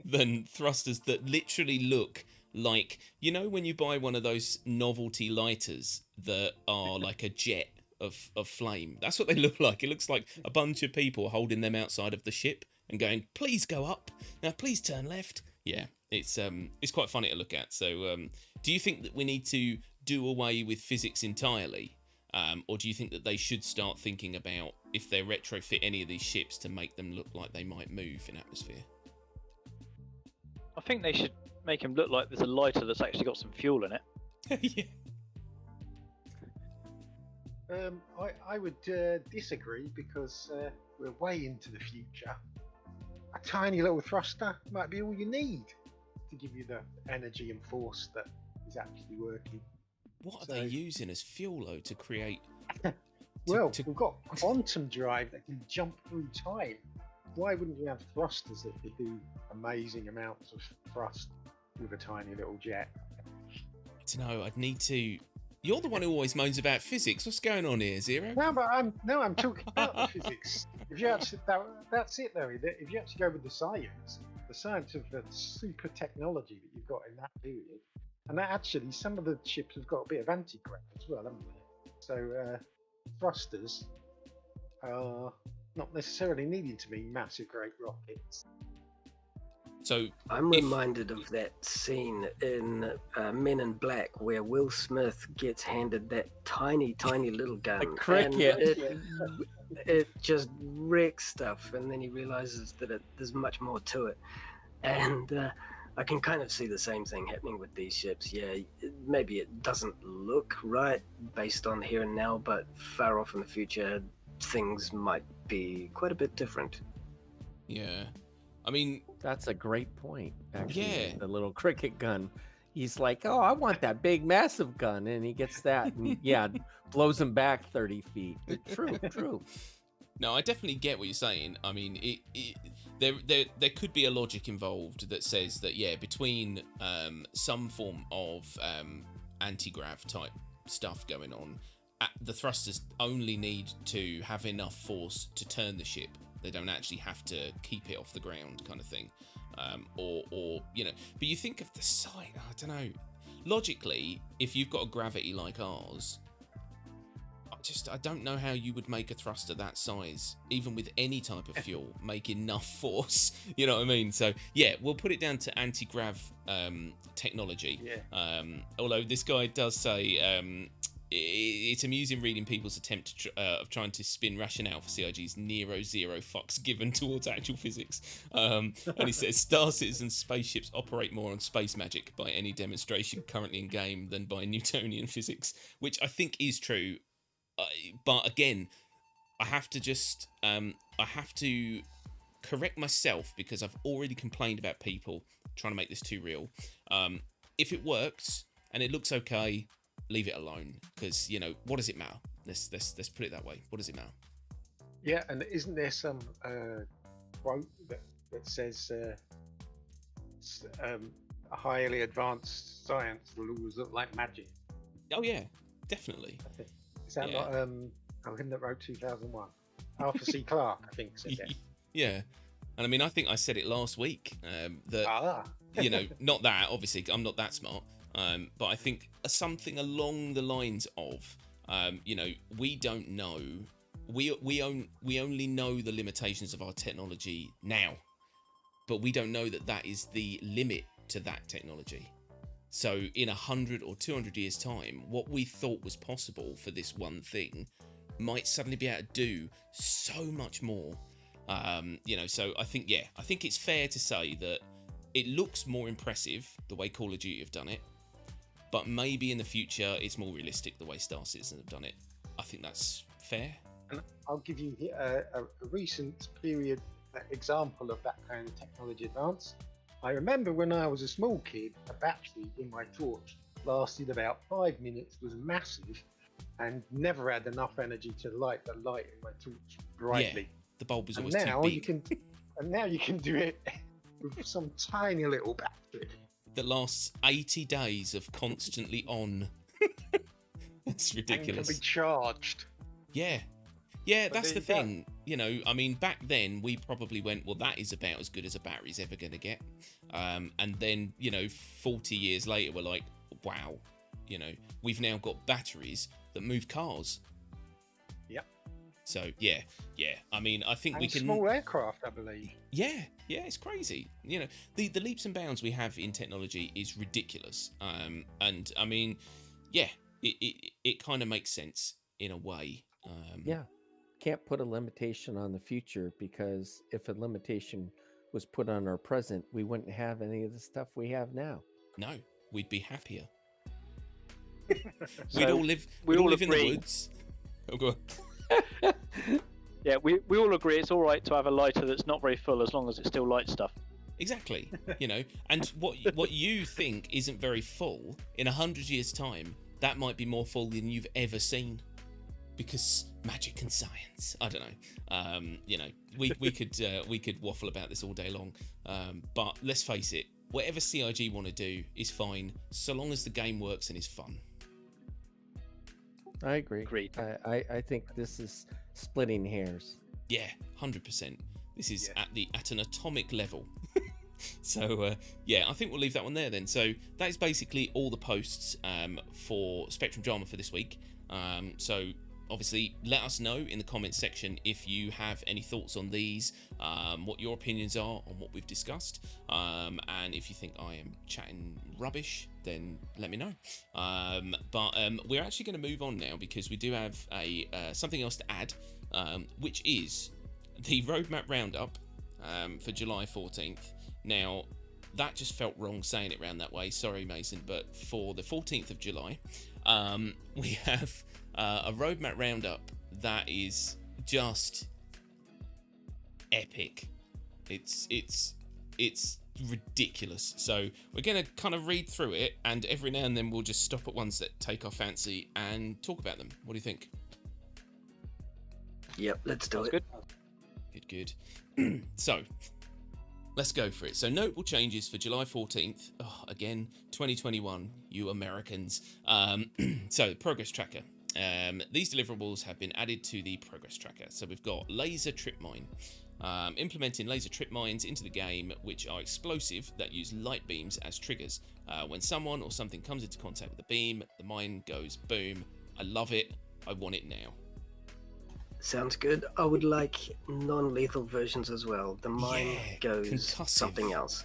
than thrusters that literally look like, when you buy one of those novelty lighters that are like a jet of flame. That's what they look like. It looks like a bunch of people holding them outside of the ship and going, please go up, now please turn left. Yeah, it's quite funny to look at. So do you think that we need to do away with physics entirely, or do you think that they should start thinking about if they retrofit any of these ships to make them look like they might move in atmosphere? I think they should make them look like there's a lighter that's actually got some fuel in it. Yeah. I would disagree, because we're way into the future. A tiny little thruster might be all you need to give you the energy and force that is actually working. What are they using as fuel, though, to create... We've got quantum drive that can jump through time. Why wouldn't you have thrusters that could do amazing amounts of thrust with a tiny little jet? I don't know, I'd need to... You're the one who always moans about physics. What's going on here, Zero? No, but I'm talking about the physics. If you actually, that's it, though. If you actually go with the science of the super technology that you've got in that period, and that actually, some of the ships have got a bit of anti-grav as well, haven't they? So thrusters are not necessarily needing to be massive, great rockets. So I'm reminded of that scene in Men in Black where Will Smith gets handed that tiny little gun. A cricket. And it just wrecks stuff, and then he realizes that there's much more to it. And I can kind of see the same thing happening with these ships. Yeah, maybe it doesn't look right based on here and now, but far off in the future, things might be quite a bit different. Yeah. I mean, That's a great point. Actually, Yeah. the little cricket gun. He's like, "Oh, I want that big, massive gun," and he gets that, and yeah, blows him back 30 feet. True, true. No, I definitely get what you're saying. I mean, there could be a logic involved that says that, yeah, between some form of anti-grav type stuff going on, the thrusters only need to have enough force to turn the ship. They don't actually have to keep it off the ground, kind of thing. Or you know, but you think of the size. I don't know. Logically, if you've got a gravity like ours, I don't know how you would make a thruster that size, even with any type of fuel, make enough force. You know what I mean? So yeah, we'll put it down to anti-grav technology. Yeah. Although this guy does say it's amusing reading people's attempt of trying to spin rationale for CIG's Nero Zero fucks given towards actual physics. And he says Star Citizen spaceships operate more on space magic by any demonstration currently in game than by Newtonian physics, which I think is true. But again, I have to correct myself because I've already complained about people trying to make this too real. If it works and it looks okay, leave it alone, because you know, what does it matter? Let's put it that way. What does it matter? Yeah, and isn't there some quote that says highly advanced science will always look like magic? Oh yeah, definitely. Is that Yeah. not him that wrote 2001? Arthur C. Clarke, I think, said that. Yeah, and I mean, I think I said it last week that you know, not that obviously I'm not that smart, but I think something along the lines of you know, we don't know, we only know the limitations of our technology now, but we don't know that is the limit to that technology. So in 100 or 200 years time, what we thought was possible for this one thing might suddenly be able to do so much more. You know, so I think it's fair to say that it looks more impressive the way Call of Duty have done it, but maybe in the future it's more realistic the way Star Citizen have done it. I think that's fair. And I'll give you a recent period example of that kind of technology advance. I remember when I was a small kid, a battery in my torch lasted about 5 minutes, was massive, and never had enough energy to light the light in my torch brightly. Yeah, the bulb was And always now too you big. now you can do it with some tiny little battery. That lasts 80 days of constantly on. It's ridiculous. And can be charged. Yeah, But that's the there you go. thing. You know, I mean, back then we probably went, well, that is about as good as a battery's ever going to get. And then, you know, 40 years later, we're like, wow, you know, we've now got batteries that move cars. Yep. So yeah. I mean, I think And we can. small aircraft, I believe. Yeah, it's crazy. You know, the leaps and bounds we have in technology is ridiculous. And I mean, yeah, it kind of makes sense in a way. Yeah. Can't put a limitation on the future, because if a limitation was put on our present, we wouldn't have any of the stuff we have now. No, we'd be happier. So we'd all live in the agree. woods. Oh, go on. Yeah, we all agree it's all right to have a lighter that's not very full as long as it still lights stuff. Exactly. You know, and what you think isn't very full, in 100 years' time, that might be more full than you've ever seen. Because magic and science, I don't know. You know, we could waffle about this all day long. But let's face it, whatever CIG want to do is fine, so long as the game works and is fun. I agree. Agreed. I think this is splitting hairs. Yeah, 100%. This is at an atomic level. So yeah, I think we'll leave that one there then. So that is basically all the posts for Spectrum Drama for this week. So obviously let us know in the comments section if you have any thoughts on these, what your opinions are on what we've discussed, and if you think I am chatting rubbish, then let me know. But we're actually going to move on now, because we do have a something else to add, which is the roadmap roundup for July 14th. Now, that just felt wrong saying it round that way, sorry Mason, but for the 14th of July, we have a roadmap roundup that is just epic. It's it's ridiculous. So we're going to kind of read through it, and every now and then we'll just stop at ones that take our fancy and talk about them. What do you think? Yep, let's do Sounds it. good. Good. So let's go for it. So notable changes for July 14th. Oh, again, 2021, you Americans. So progress tracker. These deliverables have been added to the progress tracker. So we've got laser trip mine. Implementing laser trip mines into the game, which are explosive that use light beams as triggers. When someone or something comes into contact with the beam, the mine goes boom. I love it. I want it now. Sounds good. I would like non-lethal versions as well. The mine Yeah, goes concussive. something else.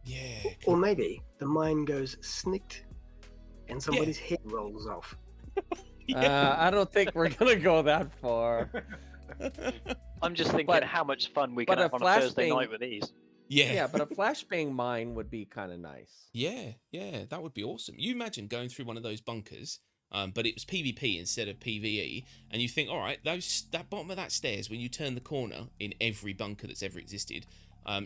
Yeah. Or maybe the mine goes snicked and somebody's head rolls off. I don't think we're gonna go that far. I'm just thinking But- how much fun we but can a have on a Thursday flashbang- night with these. Yeah. Yeah, but a flashbang mine would be kind of nice. Yeah, that would be awesome. You imagine going through one of those bunkers, but it was PvP instead of PvE, and you think, all right, that bottom of that stairs, when you turn the corner in every bunker that's ever existed,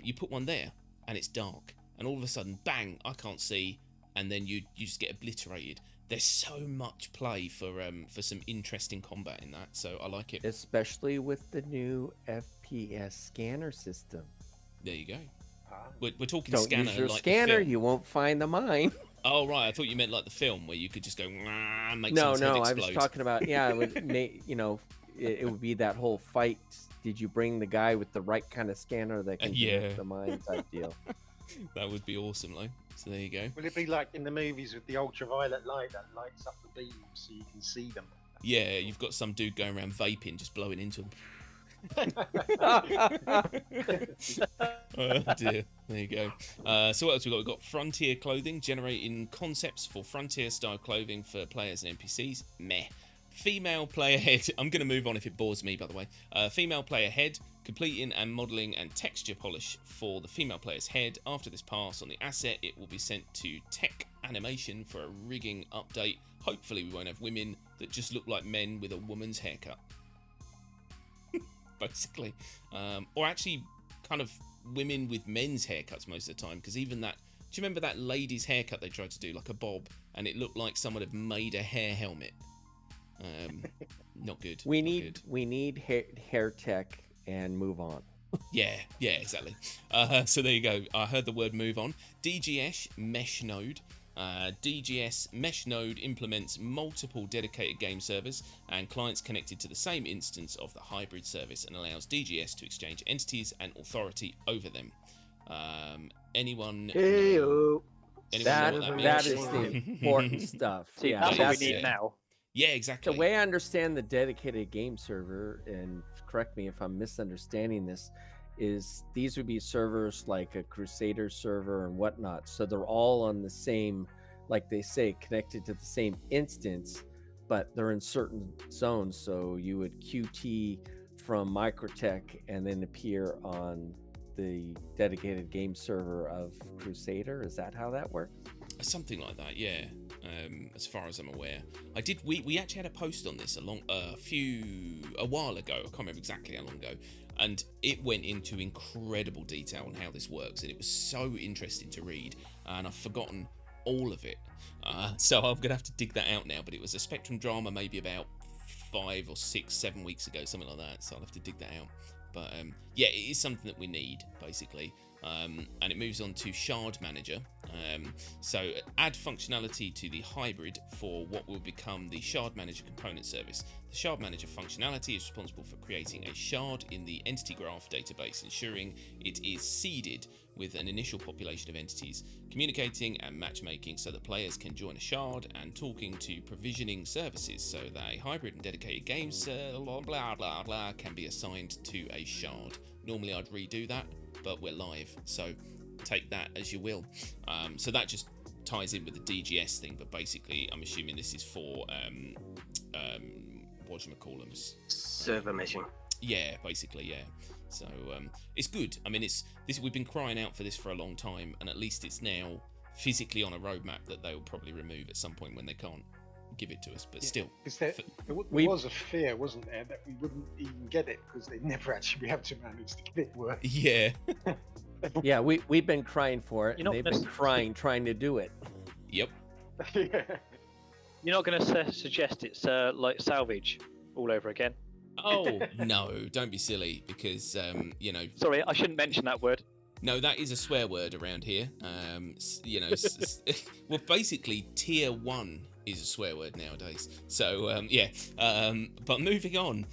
you put one there, and it's dark, and all of a sudden, bang, I can't see, and then you just get obliterated. There's so much play for some interesting combat in that, so I like it. Especially with the new FPS scanner system. There you go. Ah. We're talking Don't scanner use your like scanner, the film. you won't find the mine. Oh right, I thought you meant like the film where you could just go and make No, someone's head I explode. was talking about it would make it would be that whole fight. Did you bring the guy with the right kind of scanner that can Yeah. connect the mine type deal? That would be awesome, though. So there you go. Will it be like in the movies with the ultraviolet light that lights up the beams so you can see them? Yeah, you've got some dude going around vaping, just blowing into them. Oh dear. There you go. So what else we got? We've got Frontier clothing, generating concepts for Frontier style clothing for players and NPCs. Meh. Female player head. I'm going to move on if it bores me, by the way. Female player head, completing and modeling and texture polish for the female player's head. After this pass on the asset, it will be sent to tech animation for a rigging update. Hopefully we won't have women that just look like men with a woman's haircut. Basically. Or actually kind of women with men's haircuts most of the time, because even that, do you remember that lady's haircut they tried to do, like a bob, and it looked like someone had made a hair helmet? Not good. We not need good. hair tech and move on. Yeah, exactly. So there you go. I heard the word move on. DGS mesh node. DGS mesh node implements multiple dedicated game servers and clients connected to the same instance of the hybrid service and allows DGS to exchange entities and authority over them. Anyone know, Hey-o. anyone know what that means? That is the important stuff. See, Yeah, that's what that's we need it. now. Yeah, exactly. The way I understand the dedicated game server, and correct me if I'm misunderstanding this, is these would be servers like a Crusader server and whatnot. So they're all on the same, like they say, connected to the same instance, but they're in certain zones. So you would QT from Microtech and then appear on the dedicated game server of Crusader. Is that how that works? Something like that, yeah. As far as I'm aware, we actually had a post on this a while ago. I can't remember exactly how long ago, and it went into incredible detail on how this works, and it was so interesting to read. And I've forgotten all of it, so I'm gonna have to dig that out now. But it was a Spectrum drama, maybe about 5 or 6, 7 weeks ago, something like that. So I'll have to dig that out. But yeah, it is something that we need basically. And it moves on to Shard Manager. So add functionality to the hybrid for what will become the Shard Manager component service. The Shard Manager functionality is responsible for creating a shard in the entity graph database, ensuring it is seeded with an initial population of entities, communicating and matchmaking so that players can join a shard, and talking to provisioning services so that a hybrid and dedicated games blah blah blah can be assigned to a shard. Normally I'd redo that, but we're live, so take that as you will. So that just ties in with the DGS thing, but basically I'm assuming this is for whatchamacallums, Server meshing. yeah, basically, yeah. So it's good. I mean, we've been crying out for this for a long time, and at least it's now physically on a roadmap that they will probably remove at some point when they can't give it to us. But still, Because there was a fear, wasn't there, that we wouldn't even get it because they'd never actually be able to manage to get it working. yeah. Yeah, we've been crying for it, You're and not they've gonna been crying trying to do it. Yep. Yeah. You're not going to suggest it's like salvage all over again. Oh no, don't be silly, because you know. Sorry, I shouldn't mention that word. No, that is a swear word around here. You know, well, basically, tier 1 is a swear word nowadays. So, yeah. But moving on,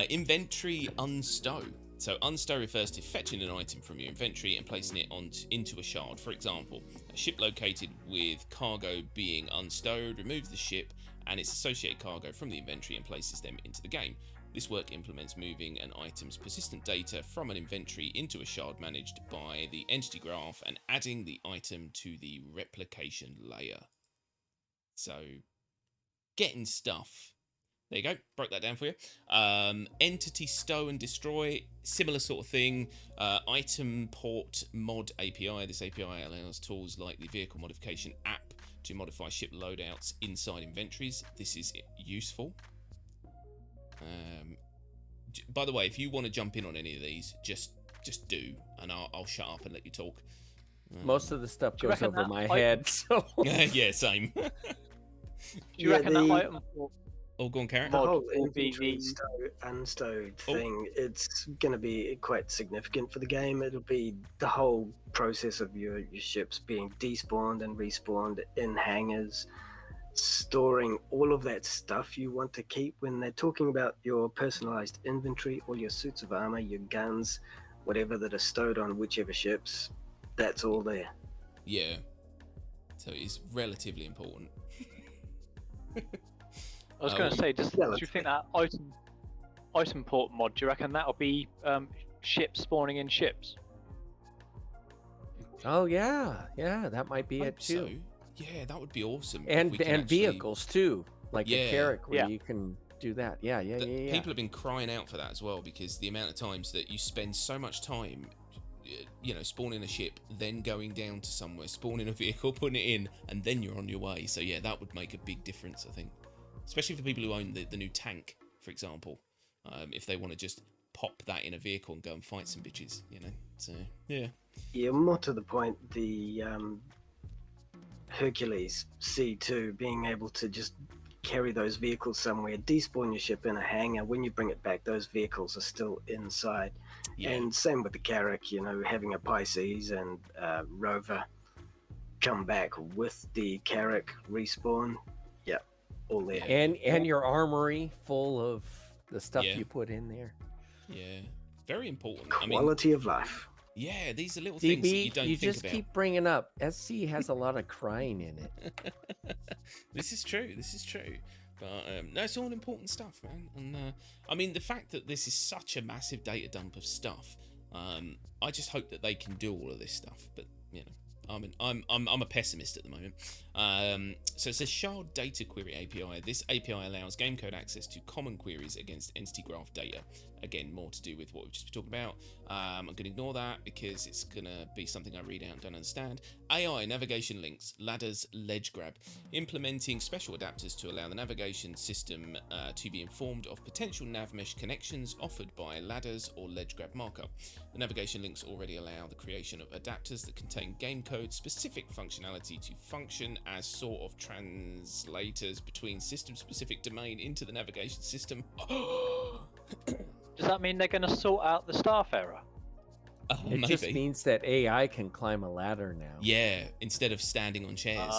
inventory unstow. So, unstow refers to fetching an item from your inventory and placing it into a shard. For example, a ship located with cargo being unstowed removes the ship and its associated cargo from the inventory and places them into the game. This work implements moving an item's persistent data from an inventory into a shard managed by the entity graph and adding the item to the replication layer. So, getting stuff. There you go, broke that down for you. Entity stow and destroy, similar sort of thing. Item port mod API. This API allows tools like the vehicle modification app to modify ship loadouts inside inventories. This is useful. By the way, if you want to jump in on any of these, just do, and I'll shut up and let you talk. Most of the stuff you goes reckon over that my might- head, so Yeah, same. Do you reckon that item Oh, go on, Carrot. The mod whole will be inventory the unstowed Oh. thing, it's going to be quite significant for the game. It'll be the whole process of your ships being despawned and respawned in hangars, storing all of that stuff you want to keep. When they're talking about your personalized inventory, all your suits of armor, your guns, whatever that are stowed on whichever ships, that's all there. Yeah. So it's relatively important. I was going to say, do you relatively. think that item port mod? Do you reckon that'll be ships spawning in ships? oh yeah, that might be it Hope too. so. Yeah, that would be awesome. if And we can and actually- vehicles too, like Yeah. a Carrack where Yeah. you can do that. Yeah. People have been crying out for that as well, because the amount of times that you spend so much time, you know, spawning a ship, then going down to somewhere, spawning a vehicle, putting it in, and then you're on your way. So yeah, that would make a big difference, I think. Especially for people who own the new tank, for example. If they want to just pop that in a vehicle and go and fight some bitches, you know. So yeah. Yeah, more to the point, the Hercules C2 being able to just carry those vehicles somewhere, despawn your ship in a hangar. When you bring it back, those vehicles are still inside. Yeah. And same with the Carrack, you know, having a Pisces and Rover come back with the Carrack respawn. Yeah, all there. And your armory full of the stuff Yeah. you put in there. Yeah. Very important. I mean, Quality of life. yeah, these are little things that you DB, don't you think just about. keep bringing up SC has a lot of crying in it. This is true. But no, it's all important stuff, man. And I mean, the fact that this is such a massive data dump of stuff, I just hope that they can do all of this stuff. But you know, I'm a pessimist at the moment. So it says Shard Data Query API. This API allows game code access to common queries against entity graph data. Again, more to do with what we've just been talking about. I'm going to ignore that because it's going to be something I read out and don't understand. AI, navigation links, ladders, ledge grab. Implementing special adapters to allow the navigation system to be informed of potential nav mesh connections offered by ladders or ledge grab markup. The navigation links already allow the creation of adapters that contain game code specific functionality to function as sort of translators between system specific domain into the navigation system. Does that mean they're going to sort out the staff error? It Maybe. just means that AI can climb a ladder now. Yeah, instead of standing on chairs.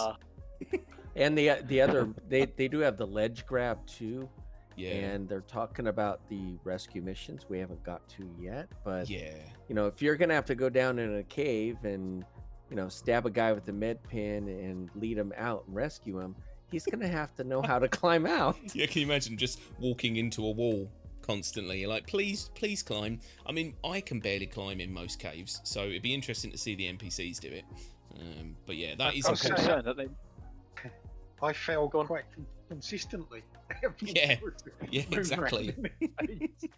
And the other they do have the ledge grab too. Yeah. And they're talking about the rescue missions we haven't got to yet. But Yeah. you know, if you're gonna have to go down in a cave and, you know, stab a guy with a med pin and lead him out and rescue him, he's gonna have to know how to climb out. Yeah, can you imagine just walking into a wall constantly? You're like, please climb. I mean, I can barely climb in most caves, so it'd be interesting to see the NPCs do it. But yeah, that is I'm Okay. important. concerned that they. I fell Go on. quite consistently. Yeah. Yeah, Move exactly. around in the space.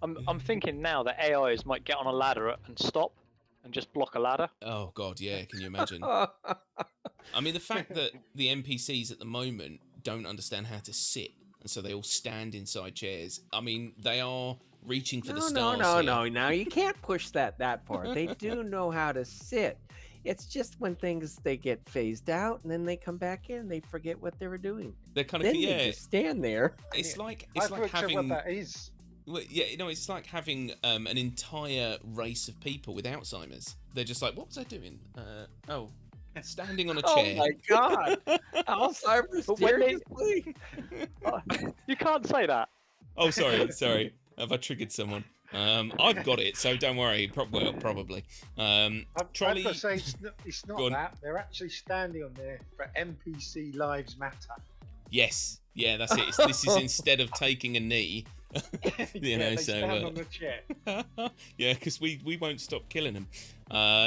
I'm thinking now that AIs might get on a ladder and stop and just block a ladder. Oh god, yeah, can you imagine? I mean, the fact that the NPCs at the moment don't understand how to sit, and so they all stand inside chairs. I mean, they are reaching for the No, stars. no, here. no. Now you can't push that far. They do know how to sit. It's just when they get phased out and then they come back in, they forget what they were doing. They're kind of Then they just stand there. It's like I've looked at what that is. Well, yeah, it's like having an entire race of people with Alzheimer's. They're just like, what was I doing? Standing on a chair. Oh my God! Alzheimer's. But when they- seriously? You can't say that. Oh, sorry. Have I triggered someone? I've got it, so don't worry. Probably. I've Trolley. got to say, it's Go not on. that. They're actually standing on there for NPC Lives Matter. Yes. Yeah, that's it. This is instead of taking a knee. They stand on the chair. Yeah, because we won't stop killing them.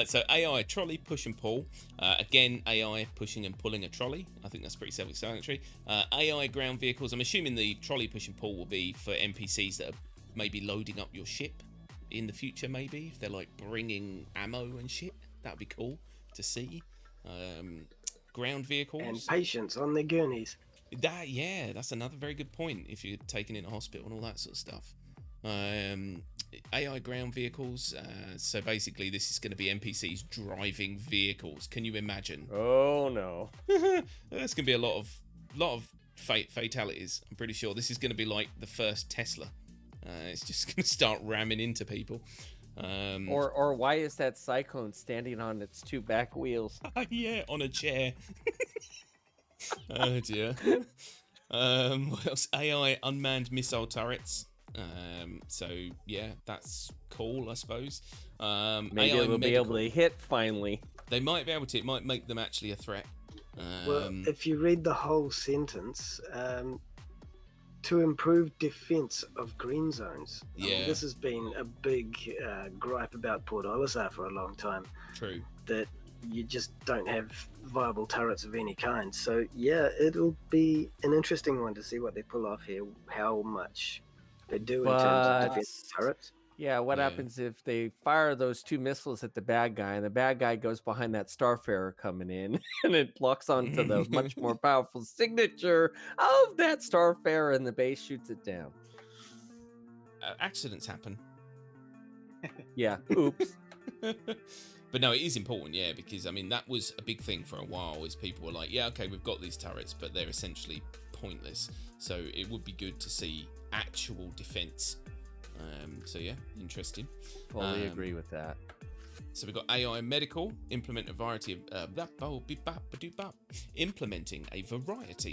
So AI trolley push and pull. Again, AI pushing and pulling a trolley. I think that's pretty self-explanatory. AI ground vehicles. I'm assuming the trolley push and pull will be for NPCs that are maybe loading up your ship in the future. Maybe if they're like bringing ammo and shit, that'd be cool to see. Ground vehicles And patients on their gurneys. That's another very good point. If you're taken into hospital and all that sort of stuff. AI ground vehicles. So basically, this is going to be NPCs driving vehicles. Can you imagine? Oh no! There's going to be a lot of fatalities. I'm pretty sure this is going to be like the first Tesla. It's just going to start ramming into people. Or why is that cyclone standing on its two back wheels? Yeah, on a chair. Oh dear. What else? AI unmanned missile turrets. So yeah, that's cool, I suppose. Maybe AI they'll be able to hit finally. They might be able to. It might make them actually a threat. Well, if you read the whole sentence, to improve defense of green zones. I mean, Yeah. this has been a big gripe about Port Olisar for a long time, True. that you just don't have viable turrets of any kind. So yeah, it'll be an interesting one to see what they pull off here, how much they do in terms But- of defense turrets. Yeah, what Yeah. happens if they fire those two missiles at the bad guy and the bad guy goes behind that Starfarer coming in and it locks onto the much more powerful signature of that Starfarer and the base shoots it down? Accidents happen. Yeah, oops. But no, it is important, yeah, because I mean that was a big thing for a while. Is people were like, yeah, okay, we've got these turrets, but they're essentially pointless. So it would be good to see actual defense. So yeah, interesting. Fully agree with that. So we've got AI medical, implementing a variety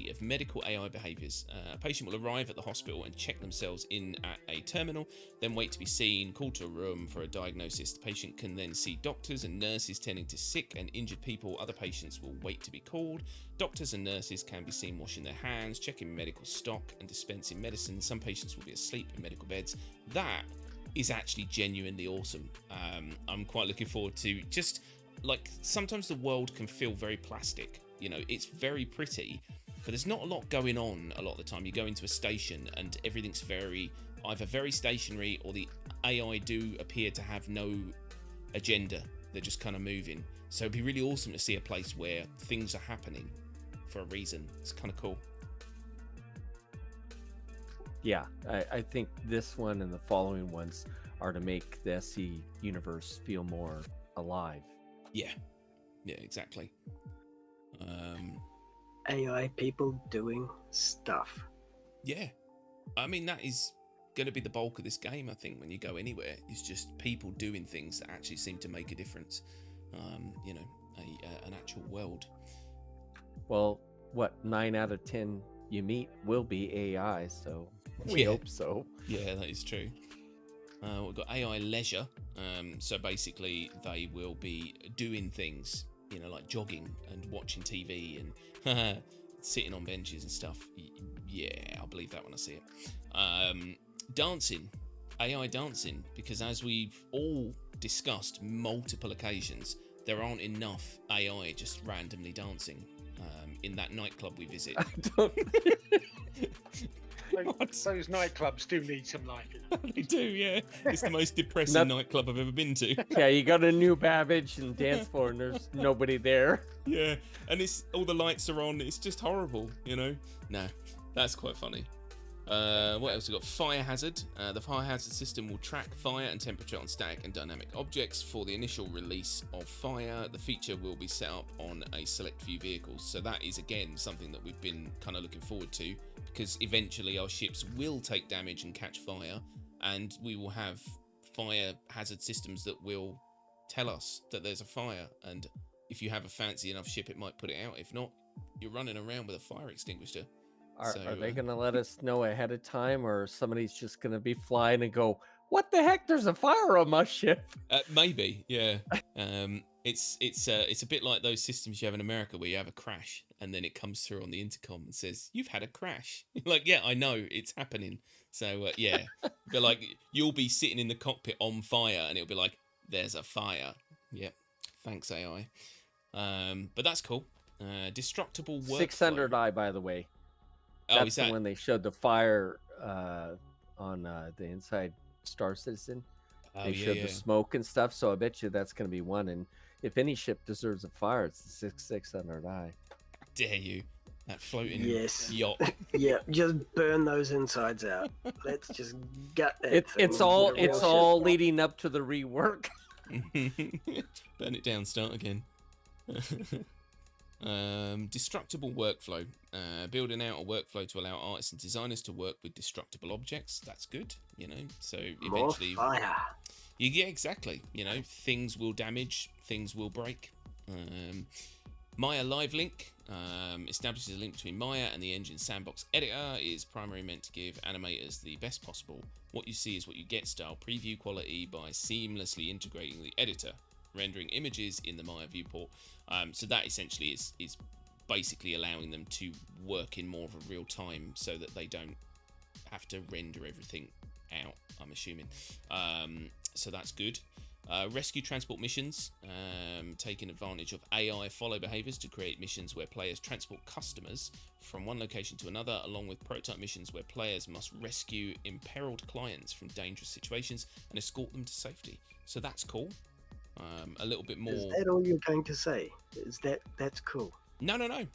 of medical AI behaviours. A patient will arrive at the hospital and check themselves in at a terminal, then wait to be seen, called to a room for a diagnosis. The patient can then see doctors and nurses tending to sick and injured people. Other patients will wait to be called. Doctors and nurses can be seen washing their hands, checking medical stock and dispensing medicine. Some patients will be asleep in medical beds. That is actually genuinely awesome. I'm quite looking forward to just like sometimes the world can feel very plastic. You know, it's very pretty, but there's not a lot going on a lot of the time. You go into a station and everything's either very stationary or the AI do appear to have no agenda. They're just kind of moving. So it'd be really awesome to see a place where things are happening for a reason. It's kind of cool. Yeah, I think this one and the following ones are to make the SC universe feel more alive. Yeah, exactly. AI people doing stuff. Yeah, I mean that is going to be the bulk of this game. I think when you go anywhere, it's just people doing things that actually seem to make a difference. You know, an actual world. Well, what 9 out of 10 you meet will be AI, so we Yeah. hope so. Yeah, that is true. We've got AI leisure. So basically, they will be doing things, you know, like jogging and watching TV and sitting on benches and stuff. Yeah, I'll believe that when I see it. Dancing, AI dancing, because as we've all discussed multiple occasions, there aren't enough AI just randomly dancing in that nightclub we visit. I don't. Those nightclubs do need some life in them. They do, yeah. It's the most depressing Not- nightclub I've ever been to. Yeah, you got a new Babbage and dance floor, and there's nobody there. Yeah, and it's all the lights are on. It's just horrible, you know. No, that's quite funny. What else we got? Fire hazard. The fire hazard system will track fire and temperature on static and dynamic objects. For the initial release of fire, the feature will be set up on a select few vehicles. So that is again something that we've been kind of looking forward to, because eventually our ships will take damage and catch fire, and we will have fire hazard systems that will tell us that there's a fire. And if you have a fancy enough ship, it might put it out. If not, you're running around with a fire extinguisher. Are So, they going to let us know ahead of time, or somebody's just going to be flying and go, "What the heck? There's a fire on my ship." Maybe, yeah. It's a bit like those systems you have in America where you have a crash and then it comes through on the intercom and says, "You've had a crash." Like, yeah, I know it's happening. So yeah, but like you'll be sitting in the cockpit on fire and it'll be like, "There's a fire." Yep. Thanks AI. But that's cool. Destructible workflow. 600i, by the way. Oh, That's is the that? one they showed the fire on the inside Star Citizen. Oh, They yeah, showed yeah. the smoke and stuff, so I bet you that's going to be one. And if any ship deserves a fire, it's the 600i. Dare you? That floating Yes. yacht. Yeah, just burn those insides out. Let's just gut that. It's thing it's and all put a real it's ship all on. leading up to the rework. Burn it down, start again. Destructible workflow. Building out a workflow to allow artists and designers to work with destructible objects. That's good, you know. So More eventually, fire. yeah, exactly. You know, things will damage, things will break. Maya Live Link establishes a link between Maya and the engine sandbox editor. It is primarily meant to give animators the best possible "what you see is what you get" style preview quality by seamlessly integrating the editor, rendering images in the Maya viewport. So that essentially is basically allowing them to work in more of a real time, so that they don't have to render everything out, I'm assuming. So that's good. Rescue transport missions, taking advantage of AI follow behaviors to create missions where players transport customers from one location to another, along with prototype missions where players must rescue imperiled clients from dangerous situations and escort them to safety. So that's cool. A little bit more. Is that all you're going to say? Is that's cool? No. I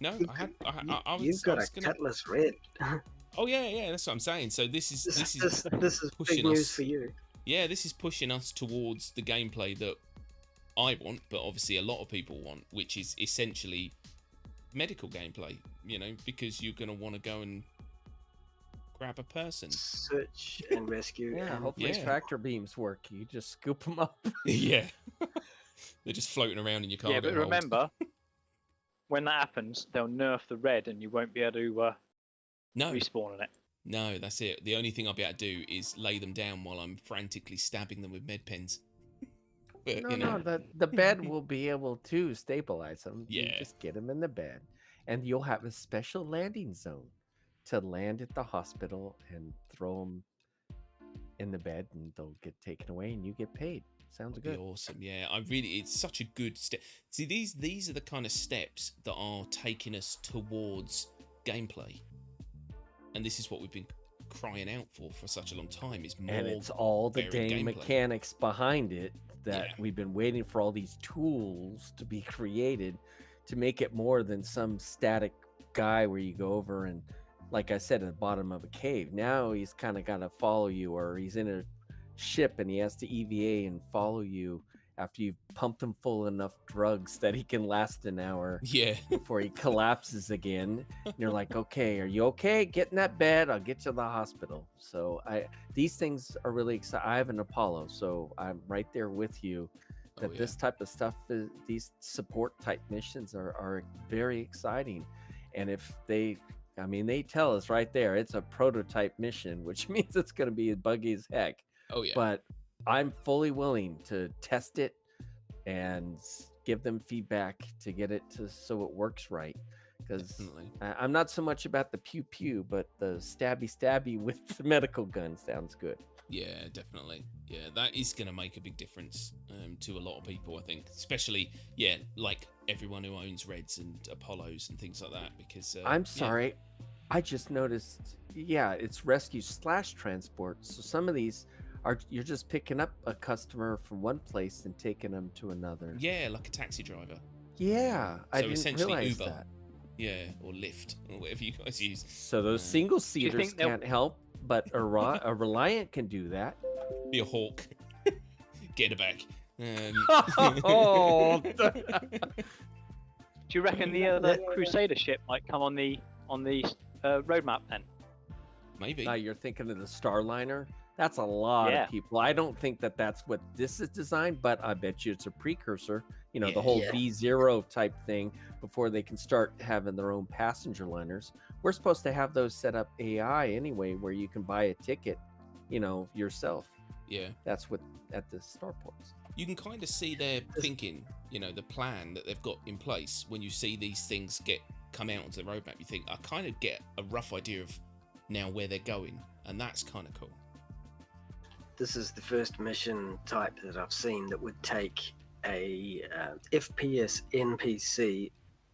You've got a gonna... Cutlass Red. Oh yeah, that's what I'm saying. So this is this is pushing big news us. for you. Yeah, this is pushing us towards the gameplay that I want, but obviously a lot of people want, which is essentially medical gameplay, you know, because you're going to want to go and grab a person. Search and rescue. Yeah, and hopefully Yeah. tractor beams work. You just scoop them up. Yeah. They're just floating around in your cargo Yeah, but hold. remember, when that happens, they'll nerf the red, and you won't be able to No, respawn on it. no, that's it. The only thing I'll be able to do is lay them down while I'm frantically stabbing them with med pens. But, No, you know, the bed will be able to stabilize them. You Yeah. just get them in the bed, and you'll have a special landing zone to land at the hospital and throw them in the bed, and they'll get taken away, and you get paid. Sounds That'd be good. awesome. Yeah, it's such a good step. See, these are the kind of steps that are taking us towards gameplay, and this is what we've been crying out for such a long time. Is more, And it's all the varied dang gameplay. mechanics behind it that Yeah. we've been waiting for all these tools to be created to make it more than some static guy where you go over and, like I said, at the bottom of a cave. Now he's kind of got to follow you, or he's in a ship and he has to EVA and follow you after you've pumped him full enough drugs that he can last an hour Yeah, before he collapses again. And you're like, okay, are you okay? Get in that bed. I'll get you to the hospital. So these things are really exciting. I have an Apollo, so I'm right there with you. That yeah. this type of stuff, these support type missions are very exciting. And if they tell us right there, it's a prototype mission, which means it's going to be buggy as heck. Oh yeah. But I'm fully willing to test it and give them feedback to get it so it works right. Because Definitely. I'm not so much about the pew pew, but the stabby with the medical gun sounds good. Yeah, definitely. Yeah, that is going to make a big difference to a lot of people, I think. Especially, yeah, like everyone who owns Reds and Apollos and things like that. Because I'm sorry, I just noticed. Yeah, it's rescue/transport. So some of these you're just picking up a customer from one place and taking them to another. Yeah, like a taxi driver. Yeah, I So didn't essentially realize Uber. that. Yeah, or Lyft, or whatever you guys use. So those single seaters think they'll- can't help but a Reliant can do that. Be a hawk. Get it back. Oh, Do you reckon the Crusader ship might come on the roadmap then? Maybe. now you're thinking of the Starliner. That's a lot Yeah. of people. I don't think that that's what this is designed, but I bet you it's a precursor. You know, Yeah. the whole Yeah. V0 type thing before they can start having their own passenger liners. We're supposed to have those set up AI anyway, where you can buy a ticket, you know, yourself. Yeah. That's what at the starports. You can kind of see their thinking, you know, the plan that they've got in place. When you see these things come out onto the roadmap, you think, I kind of get a rough idea of now where they're going, and that's kind of cool. This is the first mission type that I've seen that would take a FPS NPC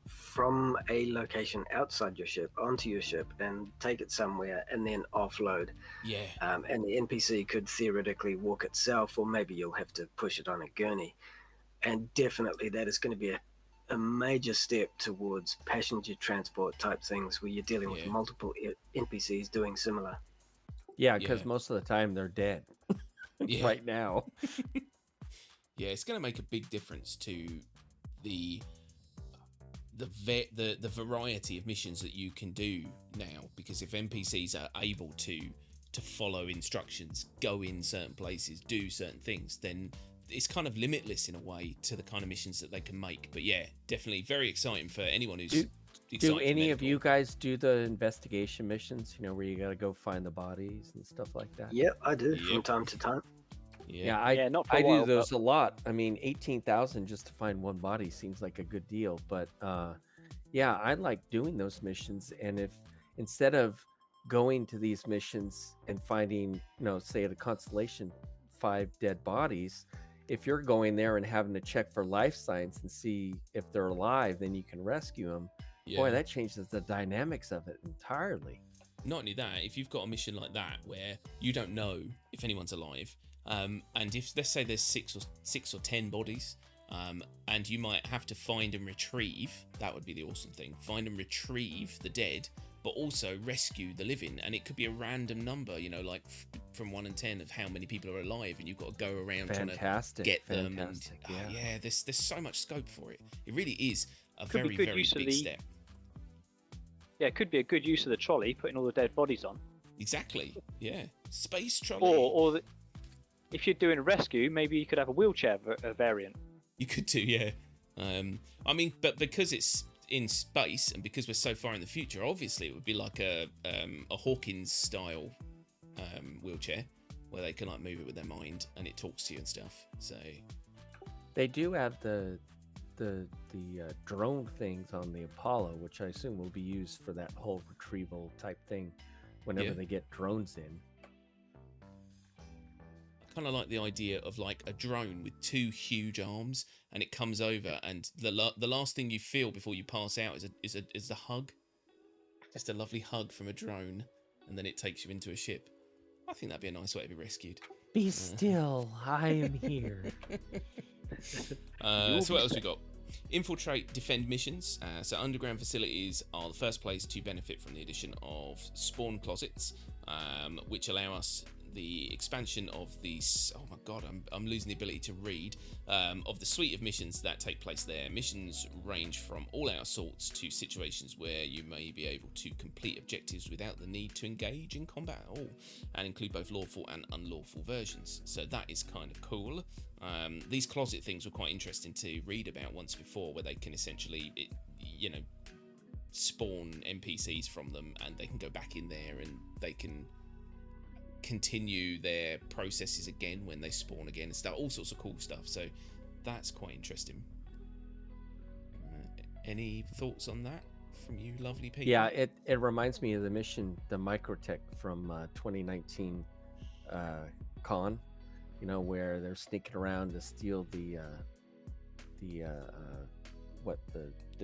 from a location outside your ship onto your ship and take it somewhere and then offload. Yeah. And the NPC could theoretically walk itself, or maybe you'll have to push it on a gurney. And definitely that is going to be a major step towards passenger transport type things where you're dealing with Yeah. multiple NPCs doing similar. Yeah, because Yeah. most of the time they're dead Yeah. right now. Yeah, it's going to make a big difference to the variety of missions that you can do now, because if NPCs are able to follow instructions, go in certain places, do certain things, then it's kind of limitless in a way to the kind of missions that they can make. But yeah, definitely very exciting for anyone who's Do excited for any of medical. you guys do the investigation missions, you know, where you got to go find the bodies and stuff like that? Yep, I do from Yep. time to time. Yeah, Yeah, not for I a do while, those but- a lot. I mean, 18,000 just to find one body seems like a good deal, but yeah, I like doing those missions. And if instead of going to these missions and finding, you know, say at a constellation, 5 dead bodies, if you're going there and having to check for life signs and see if they're alive, then you can rescue them. Yeah. Boy, that changes the dynamics of it entirely. Not only that, if you've got a mission like that where you don't know if anyone's alive, and if let's say there's six or 10 bodies, and you might have to find and retrieve, that would be the awesome thing. Find and retrieve the dead, but also rescue the living, and it could be a random number, you know, like from 1 and 10 of how many people are alive, and you've got to go around Fantastic. trying to get them. Fantastic. And Yeah. yeah, there's so much scope for it. It really is a Could be very good very use of big the- step. Yeah, it could be a good use of the trolley, putting all the dead bodies on. Exactly. Yeah. Space trolley. Or if you're doing a rescue, maybe you could have a wheelchair variant. You could do, yeah. I mean, but because it's in space and because we're so far in the future, obviously it would be like a Hawkins style wheelchair where they can like move it with their mind and it talks to you and stuff. So They do have the drone things on the Apollo, which I assume will be used for that whole retrieval type thing whenever Yeah. they get drones in. kind of like the idea of like a drone with 2 huge arms and it comes over and the last thing you feel before you pass out is a hug, just a lovely hug from a drone, and then it takes you into a ship. I think that'd be a nice way to be rescued. Be still, I am here. So what else we got? Infiltrate, defend missions. So underground facilities are the first place to benefit from the addition of spawn closets, which allow us the expansion of these. Oh my god, I'm losing the ability to read. Of the suite of missions that take place there. Missions range from all-out assaults to situations where you may be able to complete objectives without the need to engage in combat at all, and include both lawful and unlawful versions. So that is kind of cool. These closet things were quite interesting to read about once before, where they can essentially, spawn NPCs from them, and they can go back in there and they can continue their processes again when they spawn again and stuff. All sorts of cool stuff. So that's quite interesting. Any thoughts on that from you, lovely people? Yeah, it reminds me of the mission, the Microtech from 2019 con, where they're sneaking around to steal the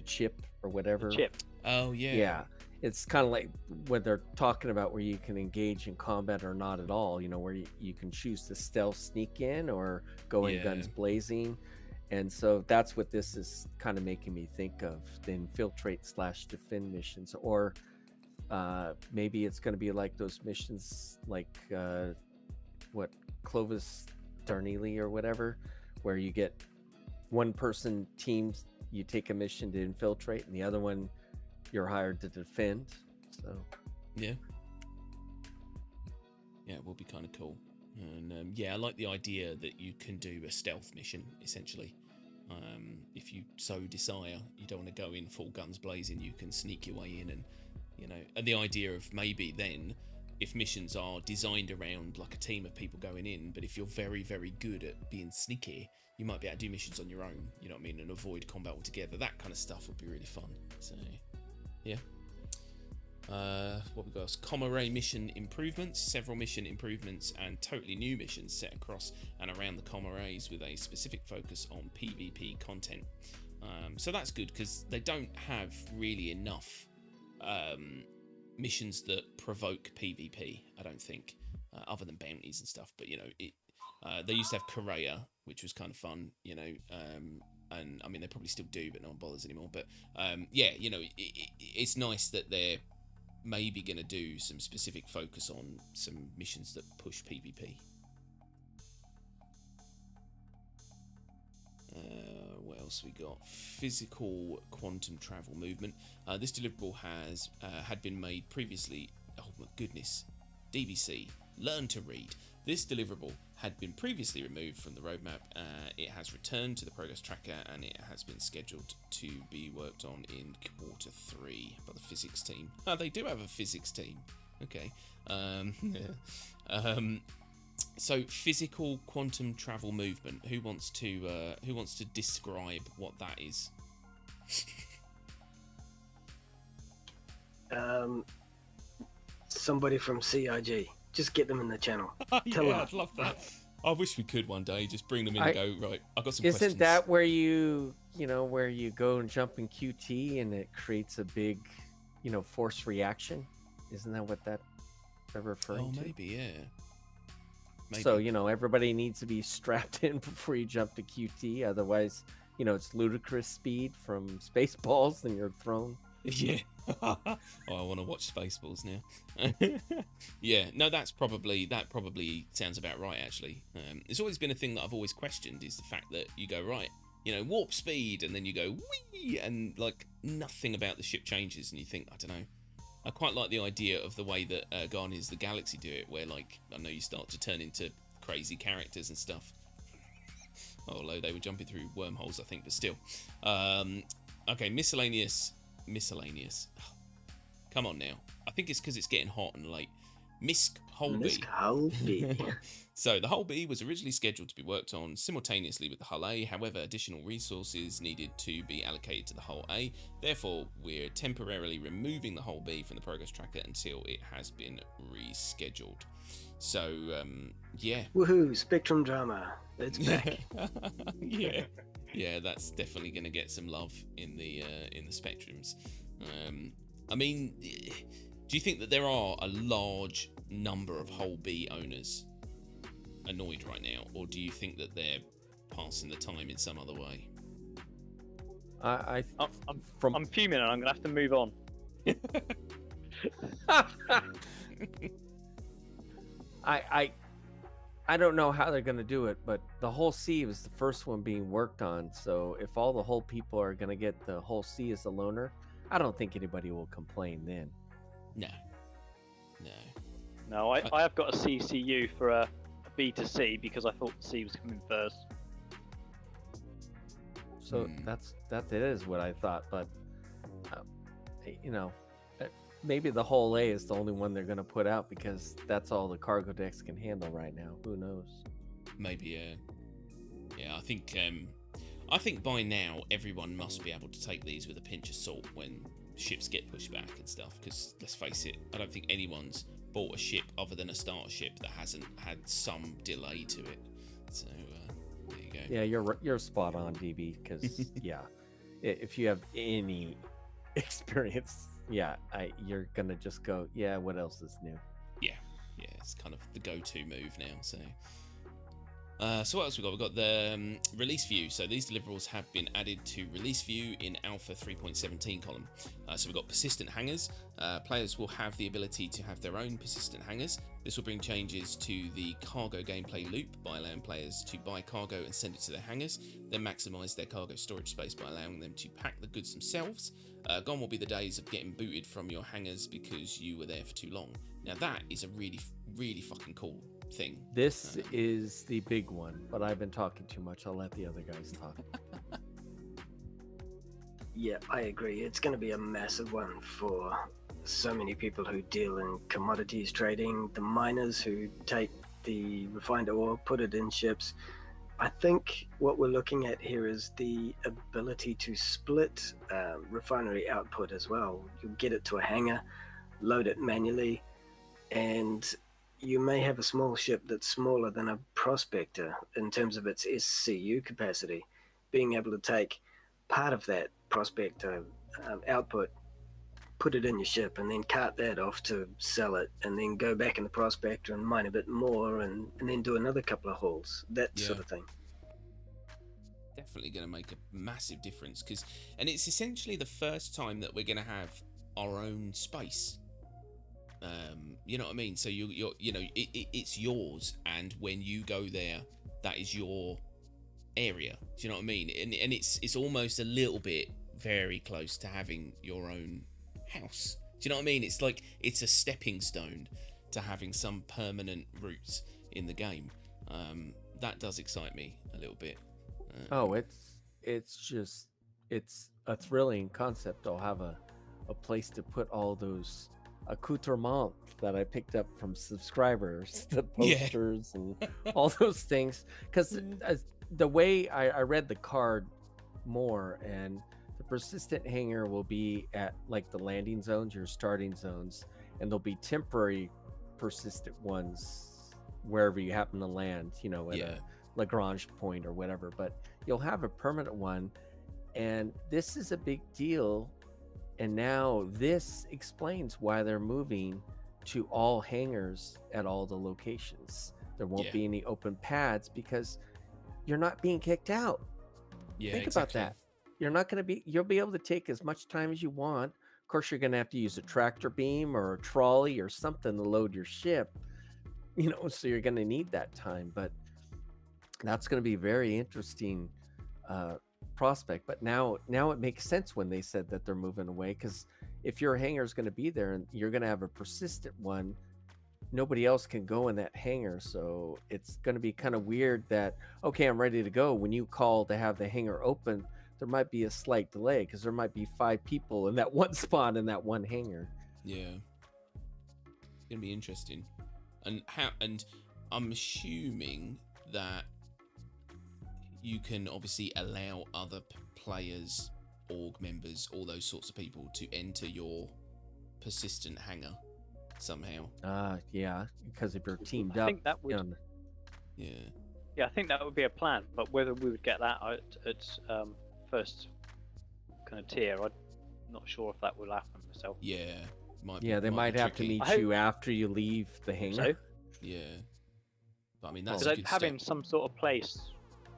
chip or whatever. Chip. Oh yeah. Yeah, it's kind of like what they're talking about, where you can engage in combat or not at all. Where you can choose to stealth sneak in or go in Yeah. guns blazing. And so that's what this is kind of making me think of, the infiltrate / defend missions, or Maybe it's going to be like those missions, like what Clovis Darnley or whatever, where you get one person teams, you take a mission to infiltrate, and the other one you're hired to defend. So yeah, it will be kind of cool. And yeah, I like the idea that you can do a stealth mission essentially. If you so desire, you don't want to go in full guns blazing, you can sneak your way in, and and the idea of maybe then, if missions are designed around like a team of people going in, but if you're very, very good at being sneaky, you might be able to do missions on your own, you know what I mean, and avoid combat altogether. That kind of stuff would be really fun. So, yeah. What we got? Comma Ray mission improvements, several mission improvements, and totally new missions set across and around the Comma Rays with a specific focus on PvP content. So that's good because they don't have really enough missions that provoke PvP, I don't think, other than bounties and stuff. But they used to have Correa, which was kind of fun, and I mean they probably still do, but no one bothers anymore. But it's nice that they're maybe going to do some specific focus on some missions that push PvP. What else we got? Physical quantum travel movement. This deliverable had been made previously. Oh my goodness, DBC, learn to read. This deliverable had been previously removed from the roadmap. It has returned to the progress tracker, and it has been scheduled to be worked on in Q3 by the physics team. Oh, they do have a physics team. Okay. So physical quantum travel movement. Who wants to describe what that is? Somebody from CIG. Just get them in the channel. Yeah, I'd love that. I wish we could one day just bring them in and go, right, I've got some questions. Isn't that where you go and jump in QT and it creates a big, force reaction? Isn't that what they're referring to? Maybe, yeah. Maybe. So, everybody needs to be strapped in before you jump to QT. Otherwise, it's ludicrous speed from Spaceballs and you're thrown. Yeah. I want to watch Spaceballs now. Yeah, no, that probably sounds about right, actually. It's always been a thing that I've always questioned, is the fact that you go, right, warp speed, and then you go, whee, and, like, nothing about the ship changes, and you think, I don't know. I quite like the idea of the way that Guardians of the Galaxy do it, where, like, I know you start to turn into crazy characters and stuff. Although they were jumping through wormholes, I think, but still. Okay, miscellaneous. Oh, come on now. I think it's because it's getting hot and late. Misk Holby. So the Hull B was originally scheduled to be worked on simultaneously with the Hull A. However, additional resources needed to be allocated to the Hull A. Therefore, we're temporarily removing the Hull B from the progress tracker until it has been rescheduled. So, yeah. Woohoo! Spectrum drama. It's back. Yeah, that's definitely going to get some love in the Spectrums. I mean, do you think that there are a large number of Hull B owners annoyed right now, or do you think that they're passing the time in some other way? I'm fuming, and I'm gonna have to move on. I don't know how they're going to do it, but the Hull C was the first one being worked on. So if all the Hull people are going to get the Hull C as a loaner, I don't think anybody will complain then. No, I have got a CCU for a B to C because I thought C was coming first. So that is what I thought, but maybe the Hull A is the only one they're going to put out because that's all the cargo decks can handle right now. Who knows? Maybe, yeah. I think by now everyone must be able to take these with a pinch of salt when ships get pushed back and stuff. Because let's face it, I don't think anyone's bought a ship other than a starter ship that hasn't had some delay to it. So there you go. Yeah, you're spot on, DB. Because if you have any experience. You're gonna just go, what else is new? Yeah, it's kind of the go-to move now. So So what else we got? We've got the release view. So these deliverables have been added to release view in Alpha 3.17 column. So we've got persistent hangers. Players will have the ability to have their own persistent hangers. This will bring changes to the cargo gameplay loop by allowing players to buy cargo and send it to their hangers, then maximise their cargo storage space by allowing them to pack the goods themselves. Gone will be the days of getting booted from your hangers because you were there for too long. Now that is a really, really fucking cool thing. This is the big one, but I've been talking too much. I'll let the other guys talk. Yeah, I agree. It's going to be a massive one for so many people who deal in commodities trading, the miners who take the refined ore, put it in ships. I think what we're looking at here is the ability to split refinery output as well. You get it to a hangar, load it manually, and you may have a small ship that's smaller than a prospector in terms of its SCU capacity. Being able to take part of that prospector output, put it in your ship, and then cart that off to sell it, and then go back in the prospector and mine a bit more, and then do another couple of hauls, that sort of thing. Definitely going to make a massive difference, and it's essentially the first time that we're going to have our own space. You know what I mean? So you're it's yours, and when you go there, that is your area. Do you know what I mean? And it's almost a little bit very close to having your own house. Do you know what I mean? It's like it's a stepping stone to having some permanent roots in the game. That does excite me a little bit. It's a thrilling concept. I'll have a place to put all those accoutrements that I picked up from subscribers, the posters and all those things. Because the way I read the card more, and the persistent hangar will be at like the landing zones, your starting zones, and there'll be temporary persistent ones wherever you happen to land, at a Lagrange point or whatever. But you'll have a permanent one, and this is a big deal. And now this explains why they're moving to all hangars at all the locations. There won't be any open pads because you're not being kicked out. Think about that. You'll be able to take as much time as you want. Of course, you're going to have to use a tractor beam or a trolley or something to load your ship, so you're going to need that time. But that's going to be very interesting prospect. But now it makes sense when they said that they're moving away, because if your hangar is going to be there and you're going to have a persistent one, nobody else can go in that hangar. So it's going to be kind of weird that, okay, I'm ready to go. When you call to have the hangar open, there might be a slight delay because there might be 5 people in that one spot in that one hangar. Yeah, it's going to be interesting. And I'm assuming that you can obviously allow other players, org members, all those sorts of people to enter your persistent hangar somehow. Yeah, because if you're teamed I up. think that would. Yeah, I think that would be a plan. But whether we would get that at first kind of tier, I'm not sure if that will happen myself. Yeah, they might have to meet you after you leave the hangar. So? Yeah, but I mean that's because having some sort of place.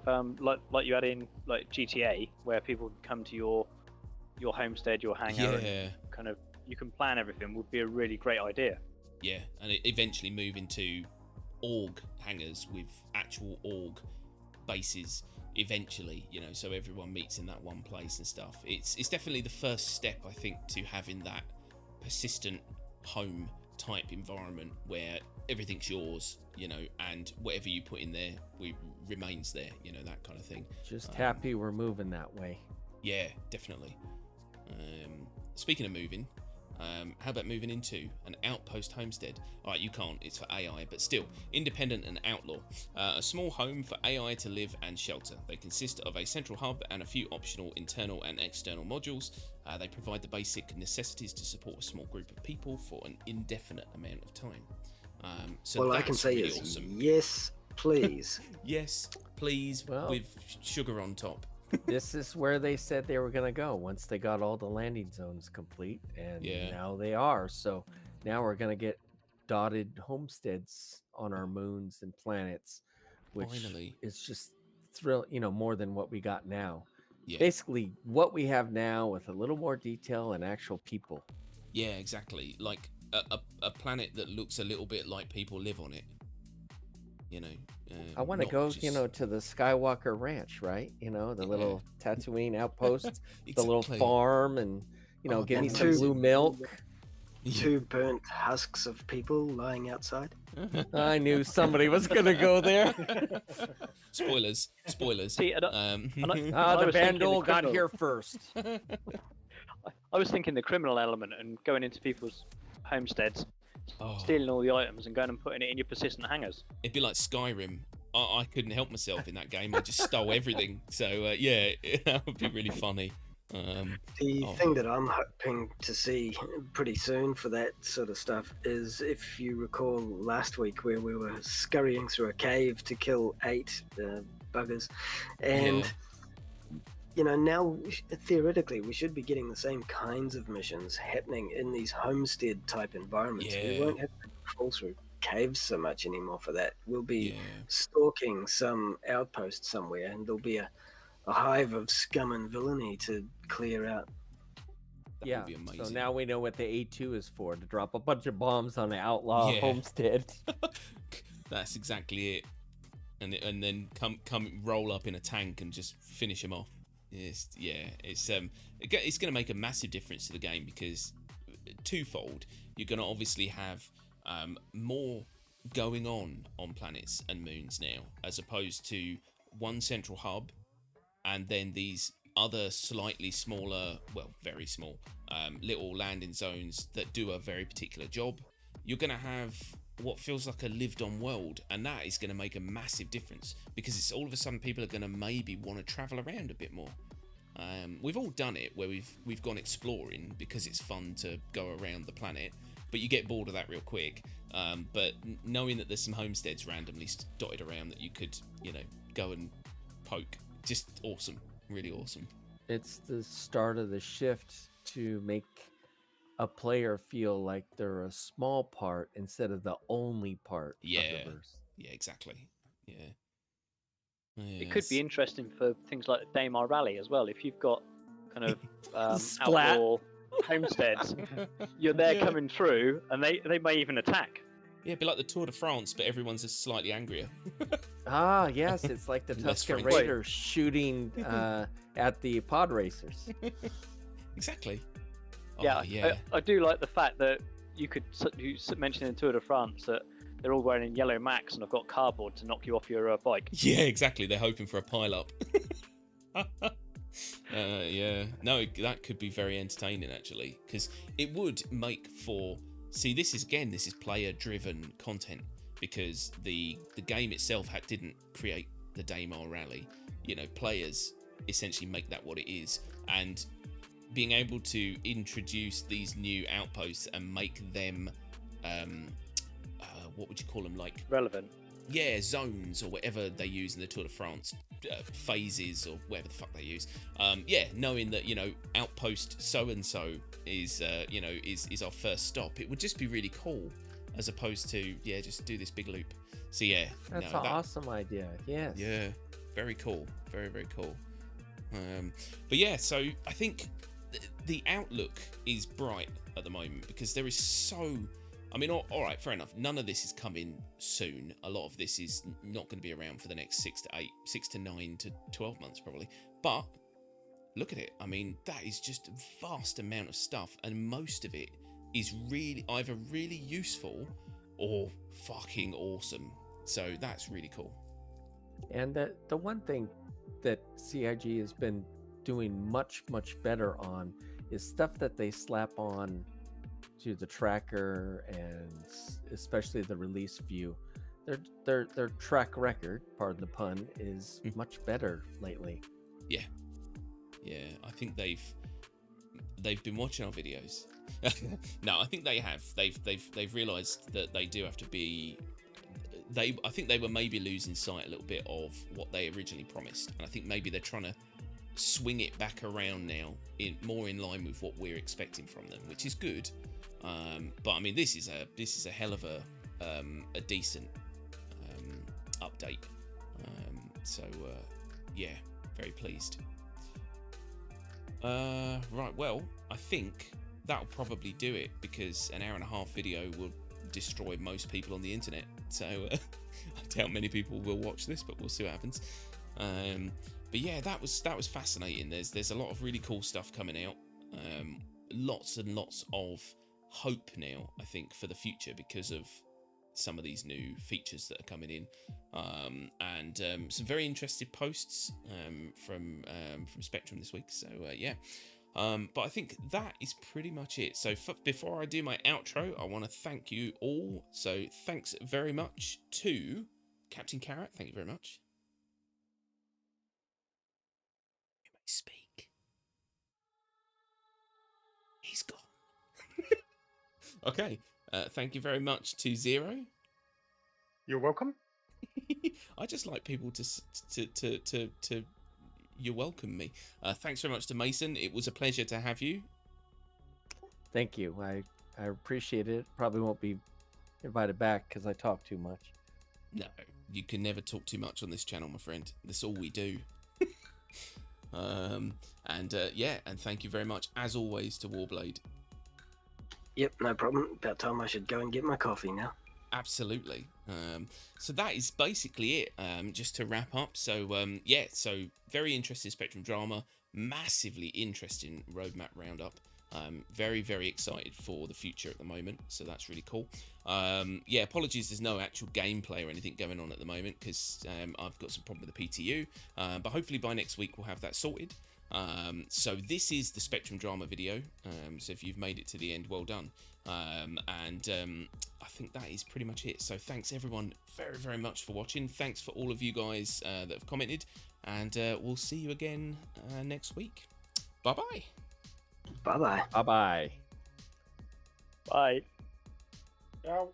Like you had in like GTA, where people come to your homestead, your hangar, and kind of you can plan everything, would be a really great idea. Yeah, and eventually move into org hangars with actual org bases eventually, so everyone meets in that one place and stuff. It's definitely the first step, I think, to having that persistent home type environment where everything's yours, and whatever you put in there remains there, that kind of thing. Just happy we're moving that way. Yeah, definitely. Speaking of moving, how about moving into an outpost homestead? All right, you can't, it's for AI, but still, independent and outlaw. A small home for AI to live and shelter. They consist of a central hub and a few optional internal and external modules. They provide the basic necessities to support a small group of people for an indefinite amount of time. So all I can say really is awesome. Yes, please. Yes, please, with sugar on top. This is where they said they were going to go once they got all the landing zones complete, and now they are. So now we're going to get dotted homesteads on our moons and planets. which Finally. is just more than what we got now. Yeah. Basically, what we have now with a little more detail and actual people. Yeah, exactly. Like a planet that looks a little bit like people live on it. I want to not go, just- to the Skywalker Ranch, right? The Yeah. little Tatooine outpost, the Exactly. little farm, and Oh, give me that's some amazing. blue milk. Yeah. 2 burnt husks of people lying outside. I knew somebody was gonna go there. Spoilers. See, and I The was thinking Vandal got criminal- here first. I was thinking the criminal element and going into people's homesteads, Oh, stealing all the items and going and putting it in your persistent hangars. it'd be like Skyrim. I couldn't help myself in that game. I just stole everything. So yeah, that would be really funny. The Oh. thing that I'm hoping to see pretty soon for that sort of stuff is, if you recall last week where we were scurrying through a cave to kill 8 buggers, and now theoretically we should be getting the same kinds of missions happening in these homestead type environments. We Yeah. won't have to crawl through caves so much anymore for that. We'll be Yeah. stalking some outpost somewhere, and there'll be a hive of scum and villainy to clear out. That Yeah. would be amazing. So now we know what the A2 is for, to drop a bunch of bombs on the outlaw Yeah. homestead. That's exactly it. And then come roll up in a tank and just finish him off. It's going to make a massive difference to the game, because twofold. You're going to obviously have more going on planets and moons now, as opposed to one central hub and then these other slightly smaller, well, very small, little landing zones that do a very particular job. You're going to have what feels like a lived on world, and that is going to make a massive difference, because it's all of a sudden people are going to maybe want to travel around a bit more. We've all done it where we've gone exploring because it's fun to go around the planet, but you get bored of that real quick. But knowing that there's some homesteads randomly dotted around that you could, go and poke, just awesome, really awesome. It's the start of the shift to make a player feel like they're a small part instead of the only part of Yeah. the verse. Yeah, exactly. Yeah. It could be interesting for things like the Daymar Rally as well. If you've got kind of Splat. outlaw homesteads, you're there Yeah. coming through, and they may even attack. Yeah, it'd be like the Tour de France, but everyone's just slightly angrier. Ah, yes, it's like the Less Tusken French. Raiders shooting at the pod racers. Exactly. Yeah, Oh, yeah. I do like the fact that you mentioned in Tour de France that they're all wearing yellow Macs and have got cardboard to knock you off your bike. Yeah, exactly. They're hoping for a pile up. Yeah. No, that could be very entertaining, actually, because it would make for... See, this is player-driven content, because the game itself didn't create the Daymar Rally. Players essentially make that what it is, and being able to introduce these new outposts and make them... what would you call them? Like... Relevant. Yeah, zones or whatever they use in the Tour de France, phases or whatever the fuck they use. Knowing that outpost so and so is is our first stop, it would just be really cool, as opposed to just do this big loop. So That's an awesome idea. Yes. Yeah, very cool, very very cool. But yeah, so I think the outlook is bright at the moment, because there is so. I mean, all right, fair enough. None of this is coming soon. A lot of this is not going to be around for the next 6 to 9 to 12 months, probably. But look at it. I mean, that is just a vast amount of stuff, and most of it is really either really useful or fucking awesome. So that's really cool. And the one thing that CIG has been doing much better on is stuff that they slap on to the tracker, and especially the release view. Their track record, pardon the pun, is much better lately. Yeah, I think they've been watching our videos. No, I think they have. They've realised that they do have to be. I think they were maybe losing sight a little bit of what they originally promised, and I think maybe they're trying to swing it back around now, more in line with what we're expecting from them, which is good. But I mean, this is a hell of a decent update. So yeah, very pleased. Right, well, I think that'll probably do it, because an hour and a half video will destroy most people on the internet. So I doubt many people will watch this, but we'll see what happens. But yeah, that was fascinating. There's a lot of really cool stuff coming out. Lots and lots of hope now, I think, for the future because of some of these new features that are coming in, and some very interesting posts from Spectrum this week. So yeah. But I think that is pretty much it. So before I do my outro, I want to thank you all. So thanks very much to Captain Carrot. Thank you very much. You may speak. He's gone. Okay. Thank you very much to Zero. You're welcome. I just like people to you welcome me. Thanks very much to Mason. It was a pleasure to have you. Thank you. I appreciate it. Probably won't be invited back because I talk too much. No, you can never talk too much on this channel, my friend. That's all we do. Yeah, and thank you very much, as always, to Warblade. Yep, no problem. About time I should go and get my coffee now. Absolutely. So that is basically it. Just to wrap up. So yeah, so very interesting Spectrum drama, massively interesting roadmap roundup. Very, very excited for the future at the moment. So that's really cool. Yeah, apologies, there's no actual gameplay or anything going on at the moment because I've got some problem with the PTU. But hopefully by next week we'll have that sorted. So this is the Spectrum drama video. So if you've made it to the end, well done. I think that is pretty much it. So thanks everyone very, very much for watching. Thanks for all of you guys that have commented, and we'll see you again next week. Bye-bye. Bye-bye. Bye-bye. Bye. Ciao.